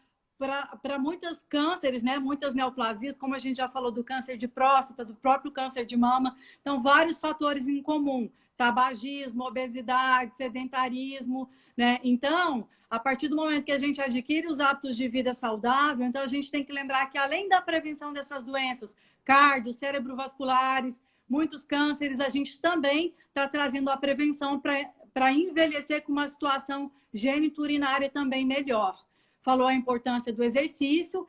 para muitos cânceres, né? Muitas neoplasias, como a gente já falou do câncer de próstata, do próprio câncer de mama. Então, vários fatores em comum. Tabagismo, obesidade, sedentarismo, né? Então, a partir do momento que a gente adquire os hábitos de vida saudável, então a gente tem que lembrar que além da prevenção dessas doenças cardio, cerebrovasculares, muitos cânceres, a gente também está trazendo a prevenção para envelhecer com uma situação geniturinária também melhor. Falou a importância do exercício,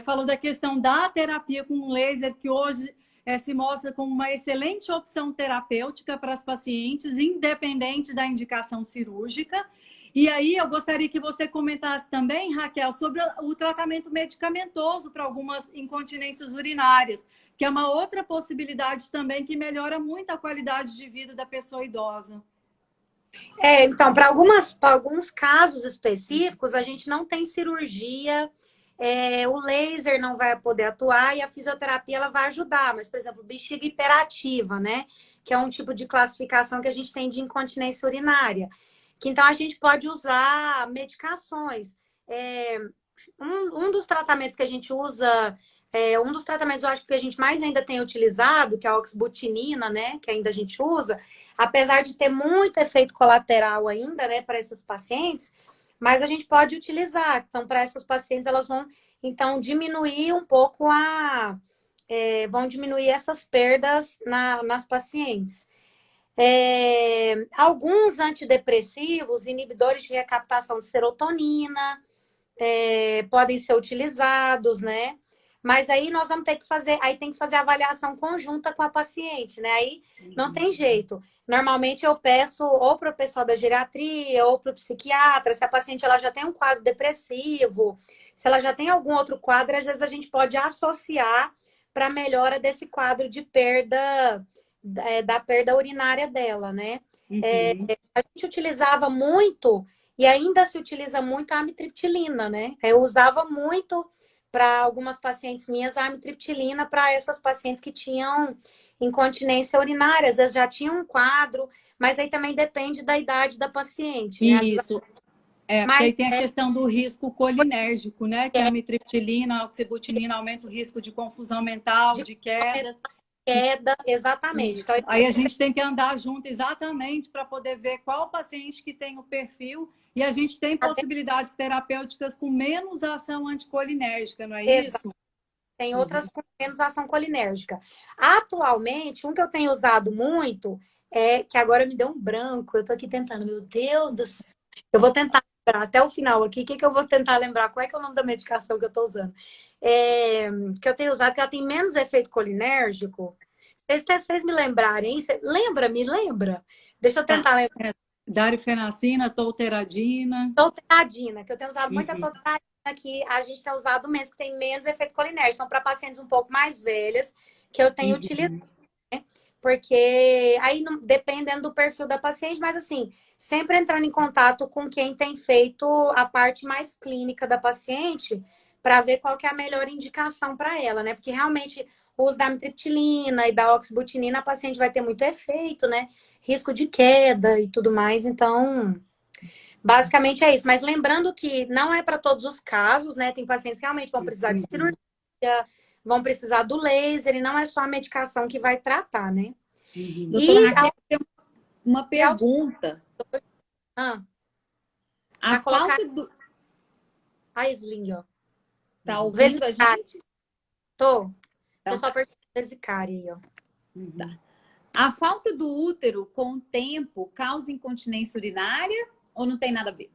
falou da questão da terapia com laser, que hoje se mostra como uma excelente opção terapêutica para as pacientes, independente da indicação cirúrgica. E aí eu gostaria que você comentasse também, Raquel, sobre o tratamento medicamentoso para algumas incontinências urinárias, que é uma outra possibilidade também que melhora muito a qualidade de vida da pessoa idosa. Então, para alguns casos específicos, a gente não tem cirurgia, o laser não vai poder atuar e a fisioterapia ela vai ajudar. Mas, por exemplo, bexiga hiperativa, né? Que é um tipo de classificação que a gente tem de incontinência urinária. Que então a gente pode usar medicações. Um dos tratamentos que a gente usa, um dos tratamentos eu acho que a gente mais ainda tem utilizado, que é a oxbutinina, né? Que ainda a gente usa, apesar de ter muito efeito colateral ainda, né, para esses pacientes, mas a gente pode utilizar. Então, para essas pacientes, elas vão, então, diminuir um pouco vão diminuir essas perdas nas pacientes. Alguns antidepressivos, inibidores de recaptação de serotonina, podem ser utilizados, né? Mas aí nós vamos ter que fazer, aí tem que fazer a avaliação conjunta com a paciente, né? Aí não tem jeito. Normalmente eu peço ou para o pessoal da geriatria ou para o psiquiatra, se a paciente ela já tem um quadro depressivo, se ela já tem algum outro quadro, às vezes a gente pode associar para melhora desse quadro de perda, da perda urinária dela, né? A gente utilizava muito, e ainda se utiliza muito a amitriptilina, né? Eu usava muito para algumas pacientes minhas a amitriptilina para essas pacientes que tinham incontinência urinária. Às vezes já tinham um quadro, mas aí também depende da idade da paciente, né? Isso. Porque Mas aí tem a questão do risco colinérgico, né? Que a amitriptilina, a oxibutinina aumenta o risco de confusão mental, de quedas. Queda, exatamente. Então, aí a gente tem que andar junto exatamente para poder ver qual paciente que tem o perfil e a gente tem possibilidades terapêuticas com menos ação anticolinérgica, não é isso? Tem outras com menos ação colinérgica. Atualmente, um que eu tenho usado muito que agora me deu um branco. Eu tô aqui tentando, meu Deus do céu. Eu vou tentar lembrar até o final aqui. O que eu vou tentar lembrar? Qual é que é o nome da medicação que eu tô usando? Que eu tenho usado, que ela tem menos efeito colinérgico. Vocês me lembrarem, hein? Me lembra? Deixa eu tentar lembrar. Darifenacina, tolteradina. Tolteradina, que eu tenho usado muita tolteradina, que a gente tem usado menos, que tem menos efeito colinérgico. Então, para pacientes um pouco mais velhas, que eu tenho utilizado, né? Porque aí, dependendo do perfil da paciente, mas assim, sempre entrando em contato com quem tem feito a parte mais clínica da paciente, para ver qual que é a melhor indicação para ela, né? Porque realmente o uso da amitriptilina e da oxbutinina, a paciente vai ter muito efeito, né? Risco de queda e tudo mais. Então, basicamente é isso. Mas lembrando que não é para todos os casos, né? Tem pacientes que realmente vão precisar de cirurgia, vão precisar do laser, e não é só a medicação que vai tratar, né? Doutora Raquel, tem uma pergunta. A falta do... A Sling, ó. Tá ouvindo a gente? Tô. Então, só pergunta Vesicária aí, ó. Tá. A falta do útero com o tempo causa incontinência urinária ou não tem nada a ver?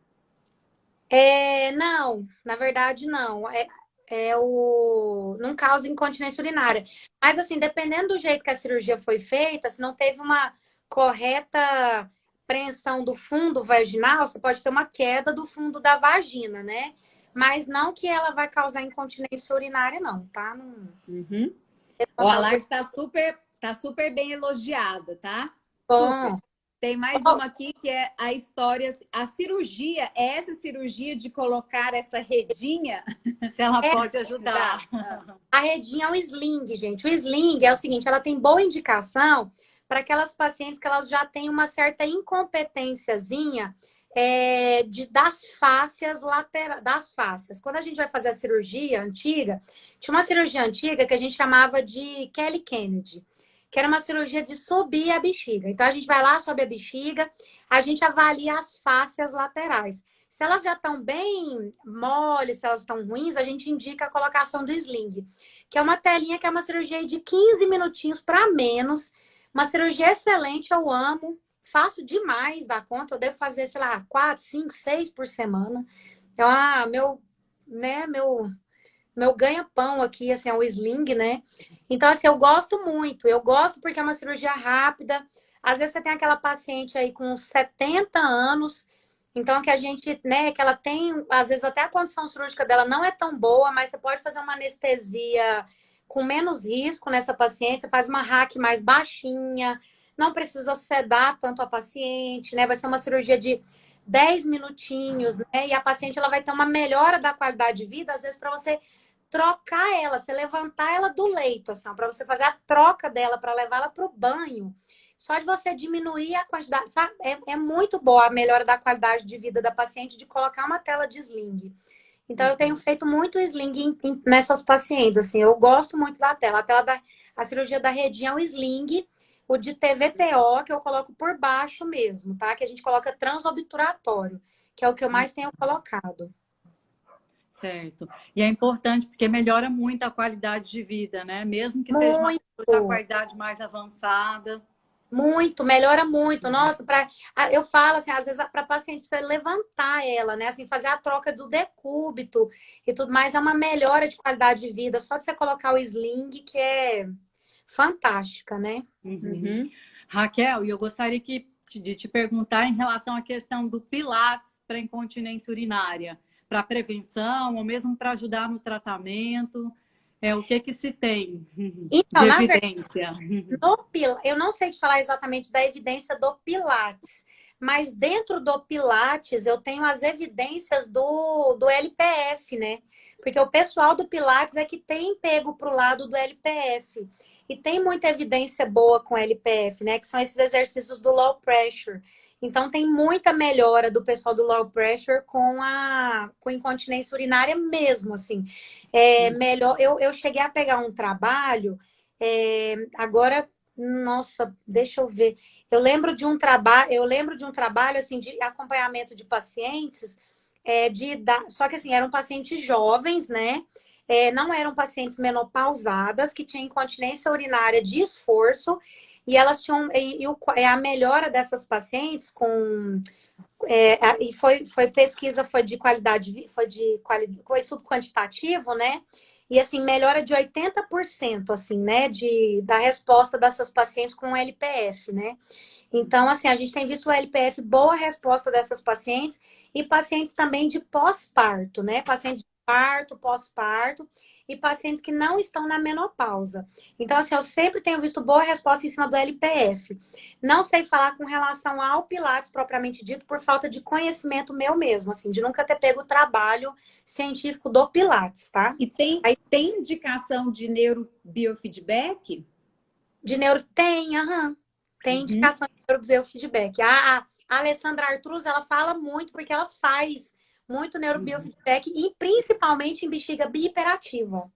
Não, na verdade não. Não causa incontinência urinária. Mas assim, dependendo do jeito que a cirurgia foi feita, se não teve uma correta preensão do fundo vaginal, você pode ter uma queda do fundo da vagina, né? Mas não que ela vai causar incontinência urinária, não, tá? Não... Ó, a live tá super bem elogiada, tá? Bom. Super. Tem mais uma aqui que é a história, a cirurgia, é essa cirurgia de colocar essa redinha? Se ela pode ajudar. A redinha é um sling, gente. O sling é o seguinte, ela tem boa indicação para aquelas pacientes que elas já têm uma certa incompetênciazinha das fáscias laterais, das fáscias. Quando a gente vai fazer a cirurgia antiga, tinha uma cirurgia antiga que a gente chamava de Kelly Kennedy, que era uma cirurgia de subir a bexiga. Então, a gente vai lá, sobe a bexiga, a gente avalia as fáscias laterais. Se elas já estão bem moles, se elas estão ruins, a gente indica a colocação do sling, que é uma telinha, que é uma cirurgia de 15 minutinhos para menos. Uma cirurgia excelente, eu amo. Faço demais da conta, eu devo fazer, sei lá, 4, 5, 6 por semana. Então, meu ganha-pão aqui, assim, é o sling, né? Então, assim, eu gosto muito. Eu gosto porque é uma cirurgia rápida. Às vezes você tem aquela paciente aí com 70 anos Então, que a gente, né, que ela tem, às vezes até a condição cirúrgica dela não é tão boa, mas você pode fazer uma anestesia com menos risco nessa paciente, você faz uma hack mais baixinha, não precisa sedar tanto a paciente, né? Vai ser uma cirurgia de 10 minutinhos, né? E a paciente ela vai ter uma melhora da qualidade de vida, às vezes para você trocar ela, você levantar ela do leito, assim, para você fazer a troca dela, para levá-la para o banho. Só de você diminuir a quantidade, sabe? É muito boa a melhora da qualidade de vida da paciente de colocar uma tela de sling. Então, eu tenho feito muito sling nessas pacientes, assim, eu gosto muito da tela. A cirurgia da redinha é o sling, o de TVTO, que eu coloco por baixo mesmo, tá? Que a gente coloca transobturatório, que é o que eu mais tenho colocado. Certo. E é importante porque melhora muito a qualidade de vida, né? Mesmo que seja uma Muito. qualidade mais avançada. Muito, melhora muito. Nossa, eu falo assim, às vezes para paciente precisa levantar ela, né? Assim, fazer a troca do decúbito e tudo mais é uma melhora de qualidade de vida. Só de você colocar o sling, que é fantástica, né? Uhum. Raquel, e eu gostaria de te perguntar em relação à questão do Pilates para incontinência urinária, para prevenção ou mesmo para ajudar no tratamento. O que se tem Então, de na verdade, evidência? eu não sei te falar exatamente da evidência do Pilates, mas dentro do Pilates eu tenho as evidências do LPF, né? Porque o pessoal do Pilates é que tem pego para o lado do LPF. E tem muita evidência boa com LPF, né? Que são esses exercícios do low pressure. Então tem muita melhora do pessoal do low pressure com incontinência urinária mesmo, assim. Melhor. Eu cheguei a pegar um trabalho. Agora, nossa, deixa eu ver. Eu lembro de um trabalho assim de acompanhamento de pacientes, só que assim, eram pacientes jovens, né? Não eram pacientes menopausadas que tinham incontinência urinária de esforço, e elas tinham a melhora dessas pacientes com e foi pesquisa, foi de qualidade, foi subquantitativo, né? E assim, melhora de 80%, assim, né? Da resposta dessas pacientes com o LPF, né? Então, assim, a gente tem visto o LPF, boa resposta dessas pacientes, e pacientes também de pós-parto, né? Pacientes de parto, pós-parto, e pacientes que não estão na menopausa. Então, assim, eu sempre tenho visto boa resposta em cima do LPF. Não sei falar com relação ao Pilates propriamente dito, por falta de conhecimento meu mesmo, assim, de nunca ter pego o trabalho científico do Pilates, tá? E tem indicação de neurobiofeedback? De neuro tem, aham. Tem indicação de neurobiofeedback. A Alessandra Artruz, ela fala muito porque ela faz muito neurobiofeedback e principalmente em bexiga bihiperativa.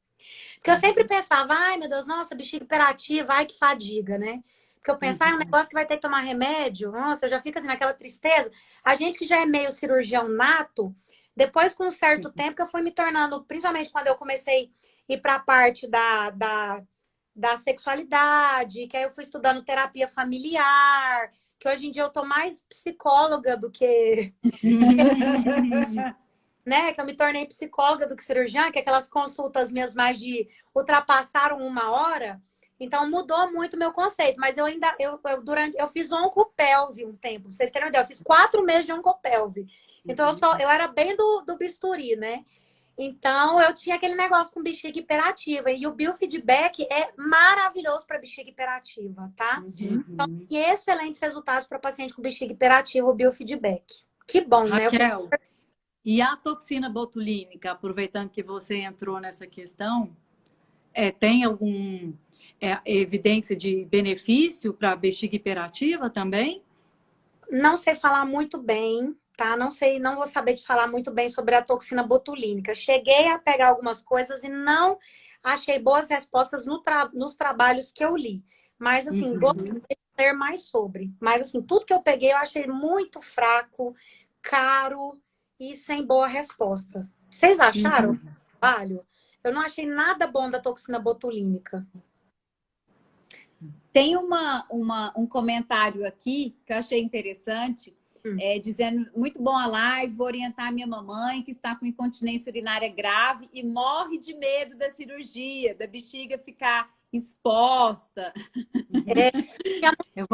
Porque eu sempre pensava, ai meu Deus, nossa, bexiga hiperativa, ai que fadiga, né? Porque eu pensava, é um negócio que vai ter que tomar remédio, nossa, eu já fico assim naquela tristeza. A gente que já é meio cirurgião nato, depois com um certo tempo que eu fui me tornando, principalmente quando eu comecei a ir para a parte da sexualidade, que aí eu fui estudando terapia familiar, que hoje em dia eu tô mais psicóloga do que, né? Que eu me tornei psicóloga do que cirurgiã, que aquelas consultas minhas mais de ultrapassaram 1 hora. Então mudou muito o meu conceito, mas eu fiz oncopelve um tempo, pra vocês terem uma ideia, eu fiz 4 meses de oncopelve. Então eu era bem do bisturi, né? Então, eu tinha aquele negócio com bexiga hiperativa. E o biofeedback é maravilhoso para bexiga hiperativa, tá? Então, tem excelentes resultados para paciente com bexiga hiperativa, o biofeedback. Que bom, né? Raquel, e a toxina botulínica, aproveitando que você entrou nessa questão, tem algum evidência de benefício para bexiga hiperativa também? Não sei falar muito bem, tá? Não sei, não vou saber te falar muito bem sobre a toxina botulínica. Cheguei a pegar algumas coisas e não achei boas respostas nos trabalhos que eu li. Mas, assim, gostaria de ler mais sobre. Mas, assim, tudo que eu peguei eu achei muito fraco, caro e sem boa resposta. Vocês acharam o trabalho? Eu não achei nada bom da toxina botulínica. Tem um comentário aqui que eu achei interessante, dizendo, muito bom a live, vou orientar minha mamãe que está com incontinência urinária grave e morre de medo da cirurgia, da bexiga ficar exposta. Eu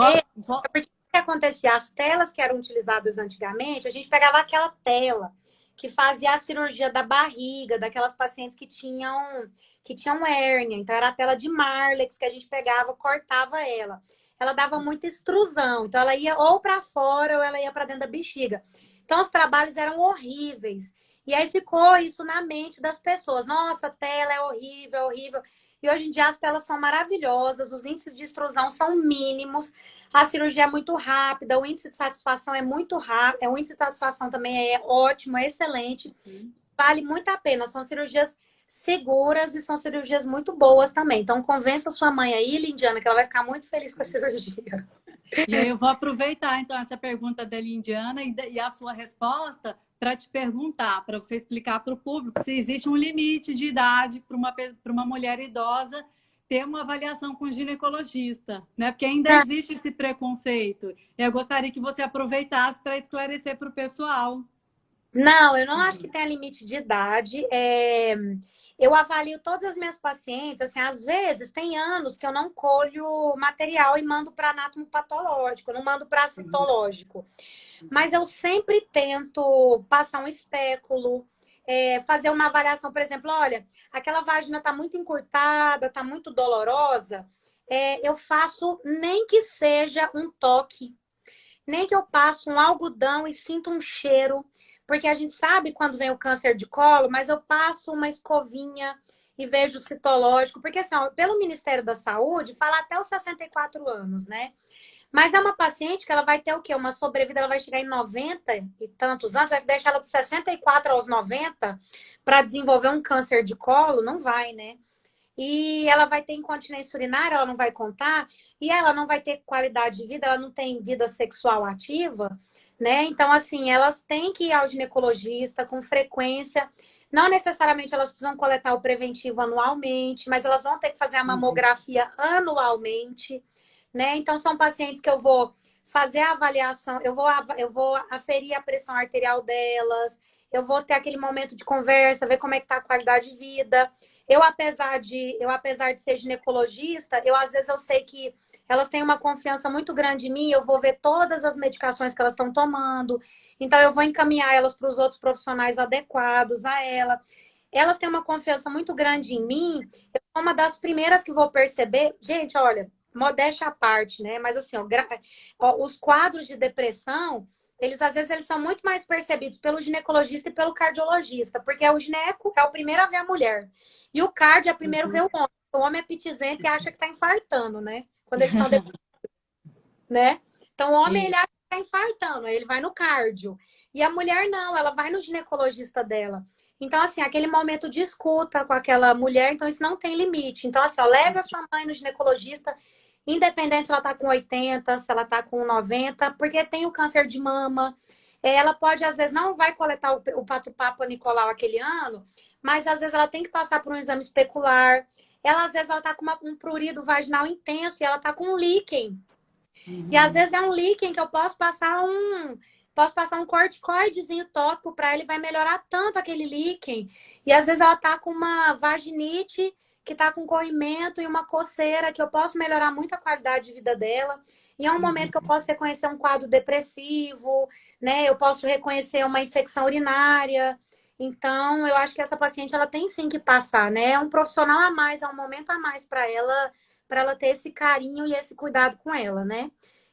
Porque que acontecia? As telas que eram utilizadas antigamente, a gente pegava aquela tela que fazia a cirurgia da barriga, daquelas pacientes que tinham hérnia. Então, era a tela de Marlex que a gente pegava, cortava ela. Ela dava muita extrusão. Então, ela ia ou para fora ou ela ia para dentro da bexiga. Então, os trabalhos eram horríveis. E aí ficou isso na mente das pessoas. Nossa, a tela é horrível, horrível. E hoje em dia as telas são maravilhosas, os índices de extrusão são mínimos, a cirurgia é muito rápida, o índice de satisfação é muito rápido, o índice de satisfação também é ótimo, é excelente. Vale muito a pena. São cirurgias seguras e são cirurgias muito boas também. Então, convença sua mãe aí, Lindiana, que ela vai ficar muito feliz com a cirurgia. E aí eu vou aproveitar, então, essa pergunta da Lindiana e a sua resposta para te perguntar, para você explicar para o público se existe um limite de idade para uma mulher idosa ter uma avaliação com ginecologista, né? Porque ainda existe esse preconceito. Eu gostaria que você aproveitasse para esclarecer para o pessoal. Não, eu não acho que tenha limite de idade. Eu avalio todas as minhas pacientes, assim, às vezes tem anos que eu não colho material e mando para anatomopatológico, não mando para citológico. Mas eu sempre tento passar um espéculo, fazer uma avaliação, por exemplo, olha, aquela vagina está muito encurtada, está muito dolorosa, eu faço nem que seja um toque, nem que eu passe um algodão e sinta um cheiro, porque a gente sabe quando vem o câncer de colo, mas eu passo uma escovinha e vejo o citológico, porque assim, ó, pelo Ministério da Saúde, fala até os 64 anos, né? Mas é uma paciente que ela vai ter o quê? Uma sobrevida, ela vai chegar em 90 e tantos anos, vai deixar ela de 64 aos 90 para desenvolver um câncer de colo? Não vai, né? E ela vai ter incontinência urinária, ela não vai contar, e ela não vai ter qualidade de vida, ela não tem vida sexual ativa, né? Então, assim, elas têm que ir ao ginecologista com frequência. Não necessariamente elas precisam coletar o preventivo anualmente, mas elas vão ter que fazer a mamografia anualmente, né? Então, são pacientes que eu vou fazer a avaliação, eu vou aferir a pressão arterial delas, eu vou ter aquele momento de conversa, ver como é que tá a qualidade de vida. Apesar de ser ginecologista, às vezes eu sei que elas têm uma confiança muito grande em mim, eu vou ver todas as medicações que elas estão tomando, então eu vou encaminhar elas para os outros profissionais adequados a ela. Elas têm uma confiança muito grande em mim, eu sou uma das primeiras que vou perceber, gente, olha, modéstia à parte, né? Mas assim, os quadros de depressão, às vezes eles são muito mais percebidos pelo ginecologista e pelo cardiologista, porque o gineco é o primeiro a ver a mulher. E o cardio é o primeiro a ver o homem. O homem é pitizento e acha que tá infartando, né? Quando eles estão né? Então, o homem, ele acha que tá infartando, aí ele vai no cardio. E a mulher, não, ela vai no ginecologista dela. Então, assim, aquele momento de escuta com aquela mulher, então isso não tem limite. Então, assim, ó, leve a sua mãe no ginecologista, independente se ela tá com 80, se ela tá com 90, porque tem o câncer de mama. Ela pode, às vezes, não vai coletar o pato-papa Nicolau aquele ano, mas às vezes ela tem que passar por um exame especular. Às vezes, ela tá com um prurido vaginal intenso e ela tá com um líquen. E às vezes é um líquen que eu posso passar um corticoidezinho tópico para ele, vai melhorar tanto aquele líquen. E às vezes ela tá com uma vaginite que tá com corrimento e uma coceira que eu posso melhorar muito a qualidade de vida dela. E é um momento que eu posso reconhecer um quadro depressivo, né? Eu posso reconhecer uma infecção urinária. Então, eu acho que essa paciente ela tem sim que passar, né? É um profissional a mais, é um momento a mais para ela ter esse carinho e esse cuidado com ela, né?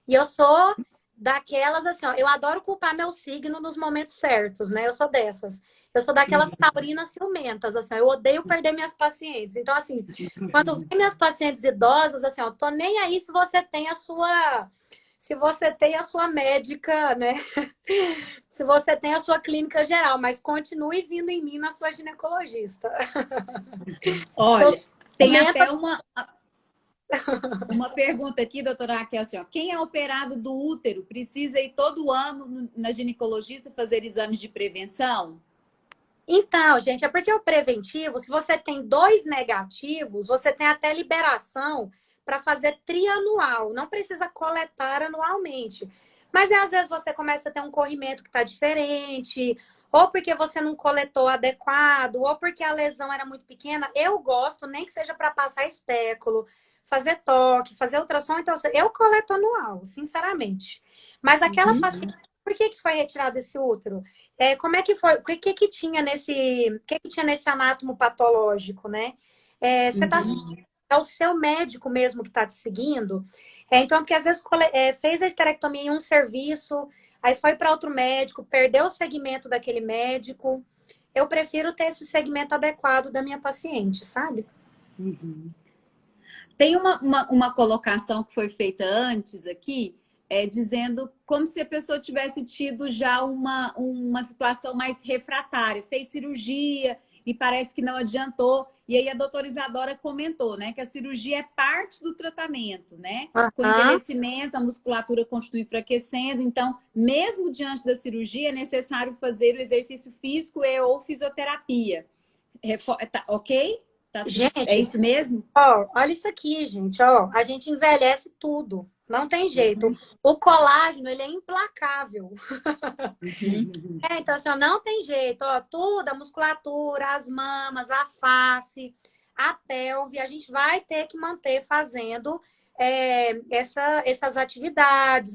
E eu sou daquelas, assim, ó, eu adoro culpar meu signo nos momentos certos, né? Eu sou dessas. Eu sou daquelas taurinas ciumentas, assim, ó, eu odeio perder minhas pacientes. Então, assim, quando vem minhas pacientes idosas, assim, ó, tô nem aí se você tem a sua médica, né? Se você tem a sua clínica geral, mas continue vindo em mim na sua ginecologista. Olha, tem até uma pergunta aqui, doutora Raquel, assim, ó, quem é operado do útero precisa ir todo ano na ginecologista fazer exames de prevenção? Então, gente, é porque o preventivo, se você tem 2 negativos, você tem até liberação para fazer trianual, não precisa coletar anualmente. Mas às vezes você começa a ter um corrimento que está diferente, ou porque você não coletou adequado, ou porque a lesão era muito pequena, eu gosto, nem que seja para passar espéculo, fazer toque, fazer ultrassom, então eu coleto anual, sinceramente. Mas aquela paciente, por que foi retirado esse útero? Como é que foi? O que tinha nesse anátomo patológico, né? Você tá é o seu médico mesmo que está te seguindo. Então, porque às vezes fez a esterectomia em um serviço, aí foi para outro médico, perdeu o segmento daquele médico. Eu prefiro ter esse segmento adequado da minha paciente, sabe? Tem uma colocação que foi feita antes aqui, dizendo como se a pessoa tivesse tido já uma situação mais refratária, fez cirurgia e parece que não adiantou. E aí a doutora Isadora comentou, né, que a cirurgia é parte do tratamento, né? Com o envelhecimento, a musculatura continua enfraquecendo. Então, mesmo diante da cirurgia, é necessário fazer o exercício físico e ou fisioterapia. Ok? Gente, é isso mesmo? Ó, olha isso aqui, gente. Ó, a gente envelhece tudo. Não tem jeito. O colágeno, ele é implacável. Então, assim, ó, não tem jeito. Ó, tudo, a musculatura, as mamas, a face, a pelve, a gente vai ter que manter fazendo essas atividades,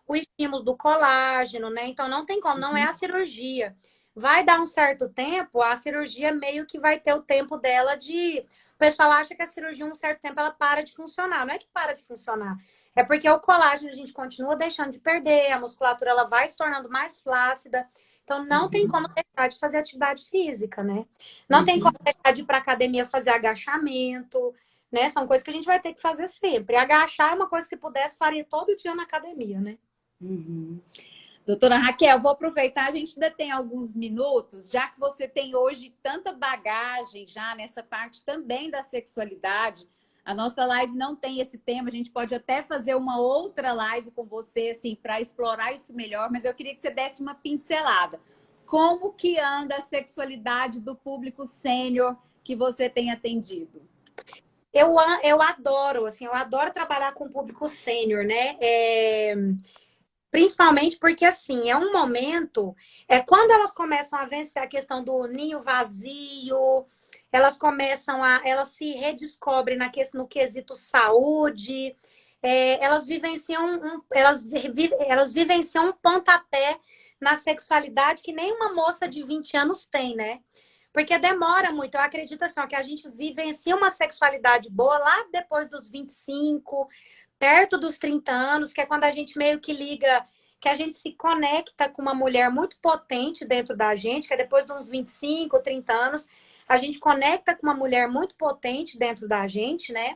o estímulo do colágeno, né? Então, não tem como, não é a cirurgia. Vai dar um certo tempo, a cirurgia meio que vai ter o tempo dela de... O pessoal acha que a cirurgia, um certo tempo, ela para de funcionar. Não é que para de funcionar. É porque o colágeno a gente continua deixando de perder, a musculatura ela vai se tornando mais flácida. Então, não tem como deixar de fazer atividade física, né? Não tem como deixar de ir para academia fazer agachamento, né? São coisas que a gente vai ter que fazer sempre. Agachar é uma coisa que se pudesse, faria todo dia na academia, né? Doutora Raquel, vou aproveitar, a gente ainda tem alguns minutos, já que você tem hoje tanta bagagem já nessa parte também da sexualidade. A nossa live não tem esse tema, a gente pode até fazer uma outra live com você, assim, para explorar isso melhor, mas eu queria que você desse uma pincelada. Como que anda a sexualidade do público sênior que você tem atendido? Eu adoro, assim, eu adoro trabalhar com o público sênior, né? Principalmente porque, assim, é um momento... quando elas começam a vencer a questão do ninho vazio, elas se redescobrem no quesito saúde, elas vivenciam um pontapé na sexualidade que nem uma moça de 20 anos tem, né? Porque demora muito. Eu acredito assim, ó, que a gente vivencia uma sexualidade boa lá depois dos 25, perto dos 30 anos, que é quando a gente meio que liga, que a gente se conecta com uma mulher muito potente dentro da gente, que é depois de uns 25, 30 anos, a gente conecta com uma mulher muito potente dentro da gente, né?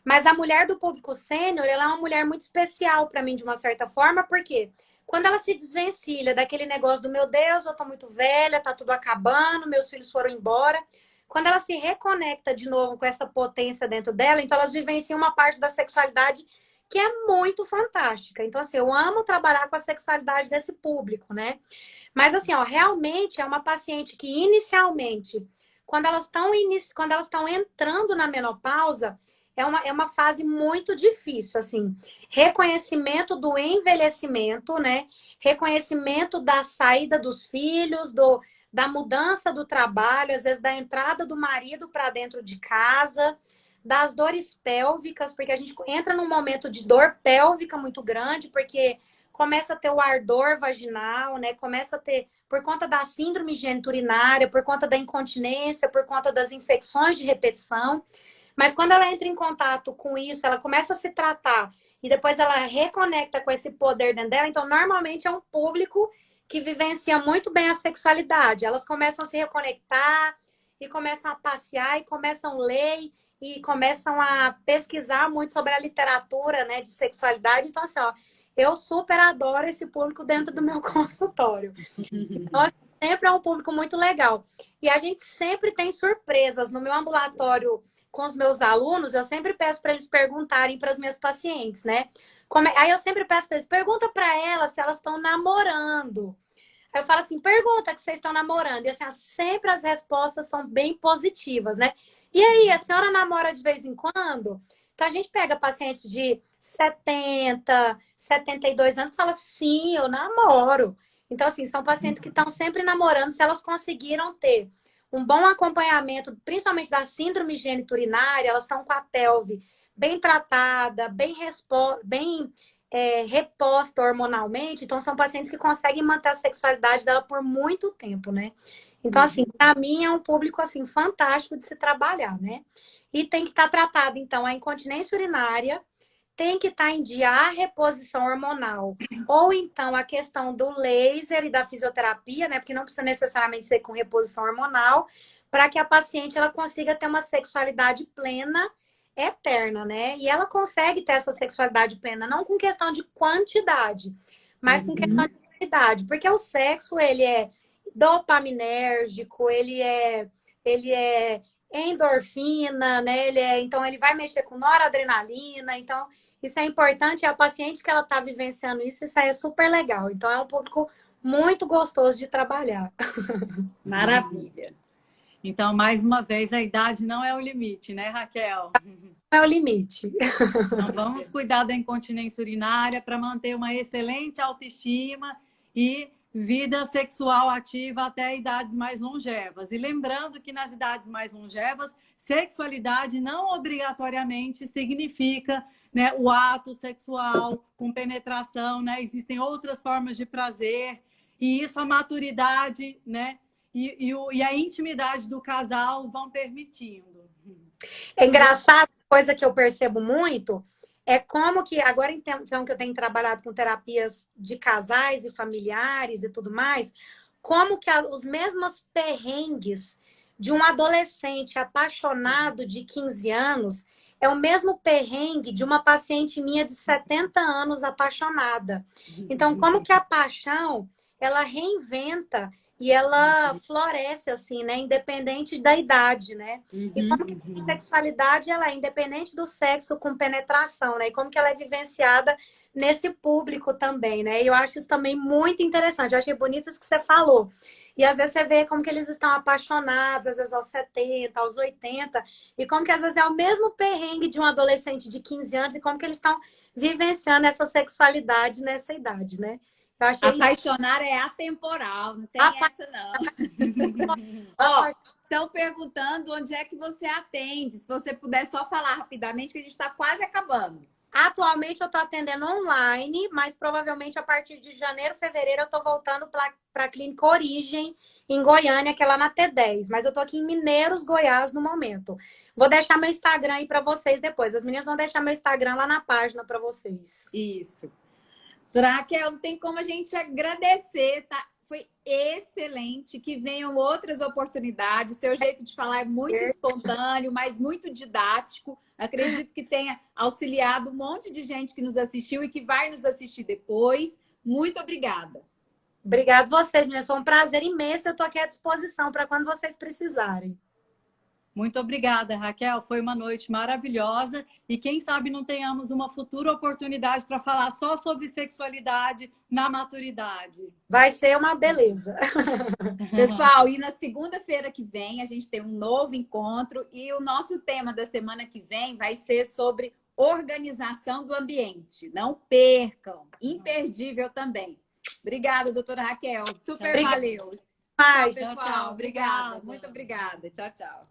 Mas a mulher do público sênior, ela é uma mulher muito especial para mim, de uma certa forma, porque quando ela se desvencilha daquele negócio do meu Deus, eu tô muito velha, tá tudo acabando, meus filhos foram embora. Quando ela se reconecta de novo com essa potência dentro dela, então elas vivenciam uma parte da sexualidade que é muito fantástica. Então, assim, eu amo trabalhar com a sexualidade desse público, né? Mas, assim, ó, realmente é uma paciente que inicialmente, quando elas estão entrando na menopausa, é uma fase muito difícil, assim. Reconhecimento do envelhecimento, né? Reconhecimento da saída dos filhos, da mudança do trabalho, às vezes da entrada do marido para dentro de casa, das dores pélvicas, porque a gente entra num momento de dor pélvica muito grande, porque começa a ter o ardor vaginal, né? Começa a ter, por conta da síndrome geniturinária, por conta da incontinência, por conta das infecções de repetição. Mas quando ela entra em contato com isso, ela começa a se tratar e depois ela reconecta com esse poder dentro dela. Então, normalmente é um público que vivencia muito bem a sexualidade. Elas começam a se reconectar e começam a passear e começam a ler e começam a pesquisar muito sobre a literatura, né, de sexualidade. Então, assim, ó, eu super adoro esse público dentro do meu consultório. Então, assim, sempre é um público muito legal. E a gente sempre tem surpresas. No meu ambulatório com os meus alunos, eu sempre peço para eles perguntarem para as minhas pacientes, né? Aí eu sempre peço para eles, pergunta para elas se elas estão namorando. Aí eu falo assim, pergunta que vocês estão namorando. E assim, sempre as respostas são bem positivas, né? E aí, a senhora namora de vez em quando? Então a gente pega pacientes de 70, 72 anos e fala, sim, eu namoro. Então, assim, são pacientes que estão sempre namorando. Se elas conseguiram ter um bom acompanhamento, principalmente da síndrome geniturinária, elas estão com a pelve bem tratada, reposta hormonalmente. Então, são pacientes que conseguem manter a sexualidade dela por muito tempo, né? Então, assim, para mim é um público, assim, fantástico de se trabalhar, né? E tem que estar tratado, então, a incontinência urinária, tem que estar em dia a reposição hormonal, ou então a questão do laser e da fisioterapia, né? Porque não precisa necessariamente ser com reposição hormonal, para que a paciente ela consiga ter uma sexualidade plena, eterna, né? E ela consegue ter essa sexualidade plena, não com questão de quantidade, mas com questão de qualidade, porque o sexo, ele é dopaminérgico, ele é endorfina, né? Então ele vai mexer com noradrenalina, então isso é importante, é a paciente que ela está vivenciando isso aí é super legal. Então, é um público muito gostoso de trabalhar. Maravilha. Então, mais uma vez, a idade não é o limite, né, Raquel? Não é o limite. Então, vamos cuidar da incontinência urinária para manter uma excelente autoestima e vida sexual ativa até idades mais longevas. E lembrando que nas idades mais longevas, sexualidade não obrigatoriamente significa, né, o ato sexual com penetração, né? Existem outras formas de prazer, e isso a maturidade, né, e a intimidade do casal vão permitindo. É engraçado, coisa que eu percebo muito é como que, agora então que eu tenho trabalhado com terapias de casais e familiares e tudo mais, como que os mesmos perrengues de um adolescente apaixonado de 15 anos é o mesmo perrengue de uma paciente minha de 70 anos apaixonada. Então, como que a paixão, ela reinventa e ela floresce, assim, né? Independente da idade, né? E como que a sexualidade, ela é independente do sexo com penetração, né? E como que ela é vivenciada nesse público também, né? E eu acho isso também muito interessante. Eu achei bonito isso que você falou. E às vezes você vê como que eles estão apaixonados, às vezes aos 70, aos 80, e como que às vezes é o mesmo perrengue de um adolescente de 15 anos e como que eles estão vivenciando essa sexualidade nessa idade, né? Eu achei Apaixonar é atemporal, não tem essa não. Ó, estão perguntando onde é que você atende. Se você puder só falar rapidamente, que a gente está quase acabando. Atualmente eu estou atendendo online, mas provavelmente a partir de janeiro, fevereiro eu estou voltando para a Clínica Origem, em Goiânia, que é lá na T10. Mas eu estou aqui em Mineiros, Goiás, no momento. Vou deixar meu Instagram aí para vocês depois. As meninas vão deixar meu Instagram lá na página para vocês. Isso. Doutora Raquel, não tem como a gente agradecer, tá? Foi excelente, que venham outras oportunidades. Seu jeito de falar é muito espontâneo, mas muito didático. Acredito que tenha auxiliado um monte de gente que nos assistiu e que vai nos assistir depois. Muito obrigada. Obrigada a vocês, meninas. Foi um prazer imenso. Eu estou aqui à disposição para quando vocês precisarem. Muito obrigada, Raquel. Foi uma noite maravilhosa e quem sabe não tenhamos uma futura oportunidade para falar só sobre sexualidade na maturidade. Vai ser uma beleza. Pessoal, e na segunda-feira que vem a gente tem um novo encontro e o nosso tema da semana que vem vai ser sobre organização do ambiente. Não percam, imperdível também. Obrigada, doutora Raquel. Super valeu. Tchau, pessoal. Obrigada. Muito obrigada. Tchau, tchau.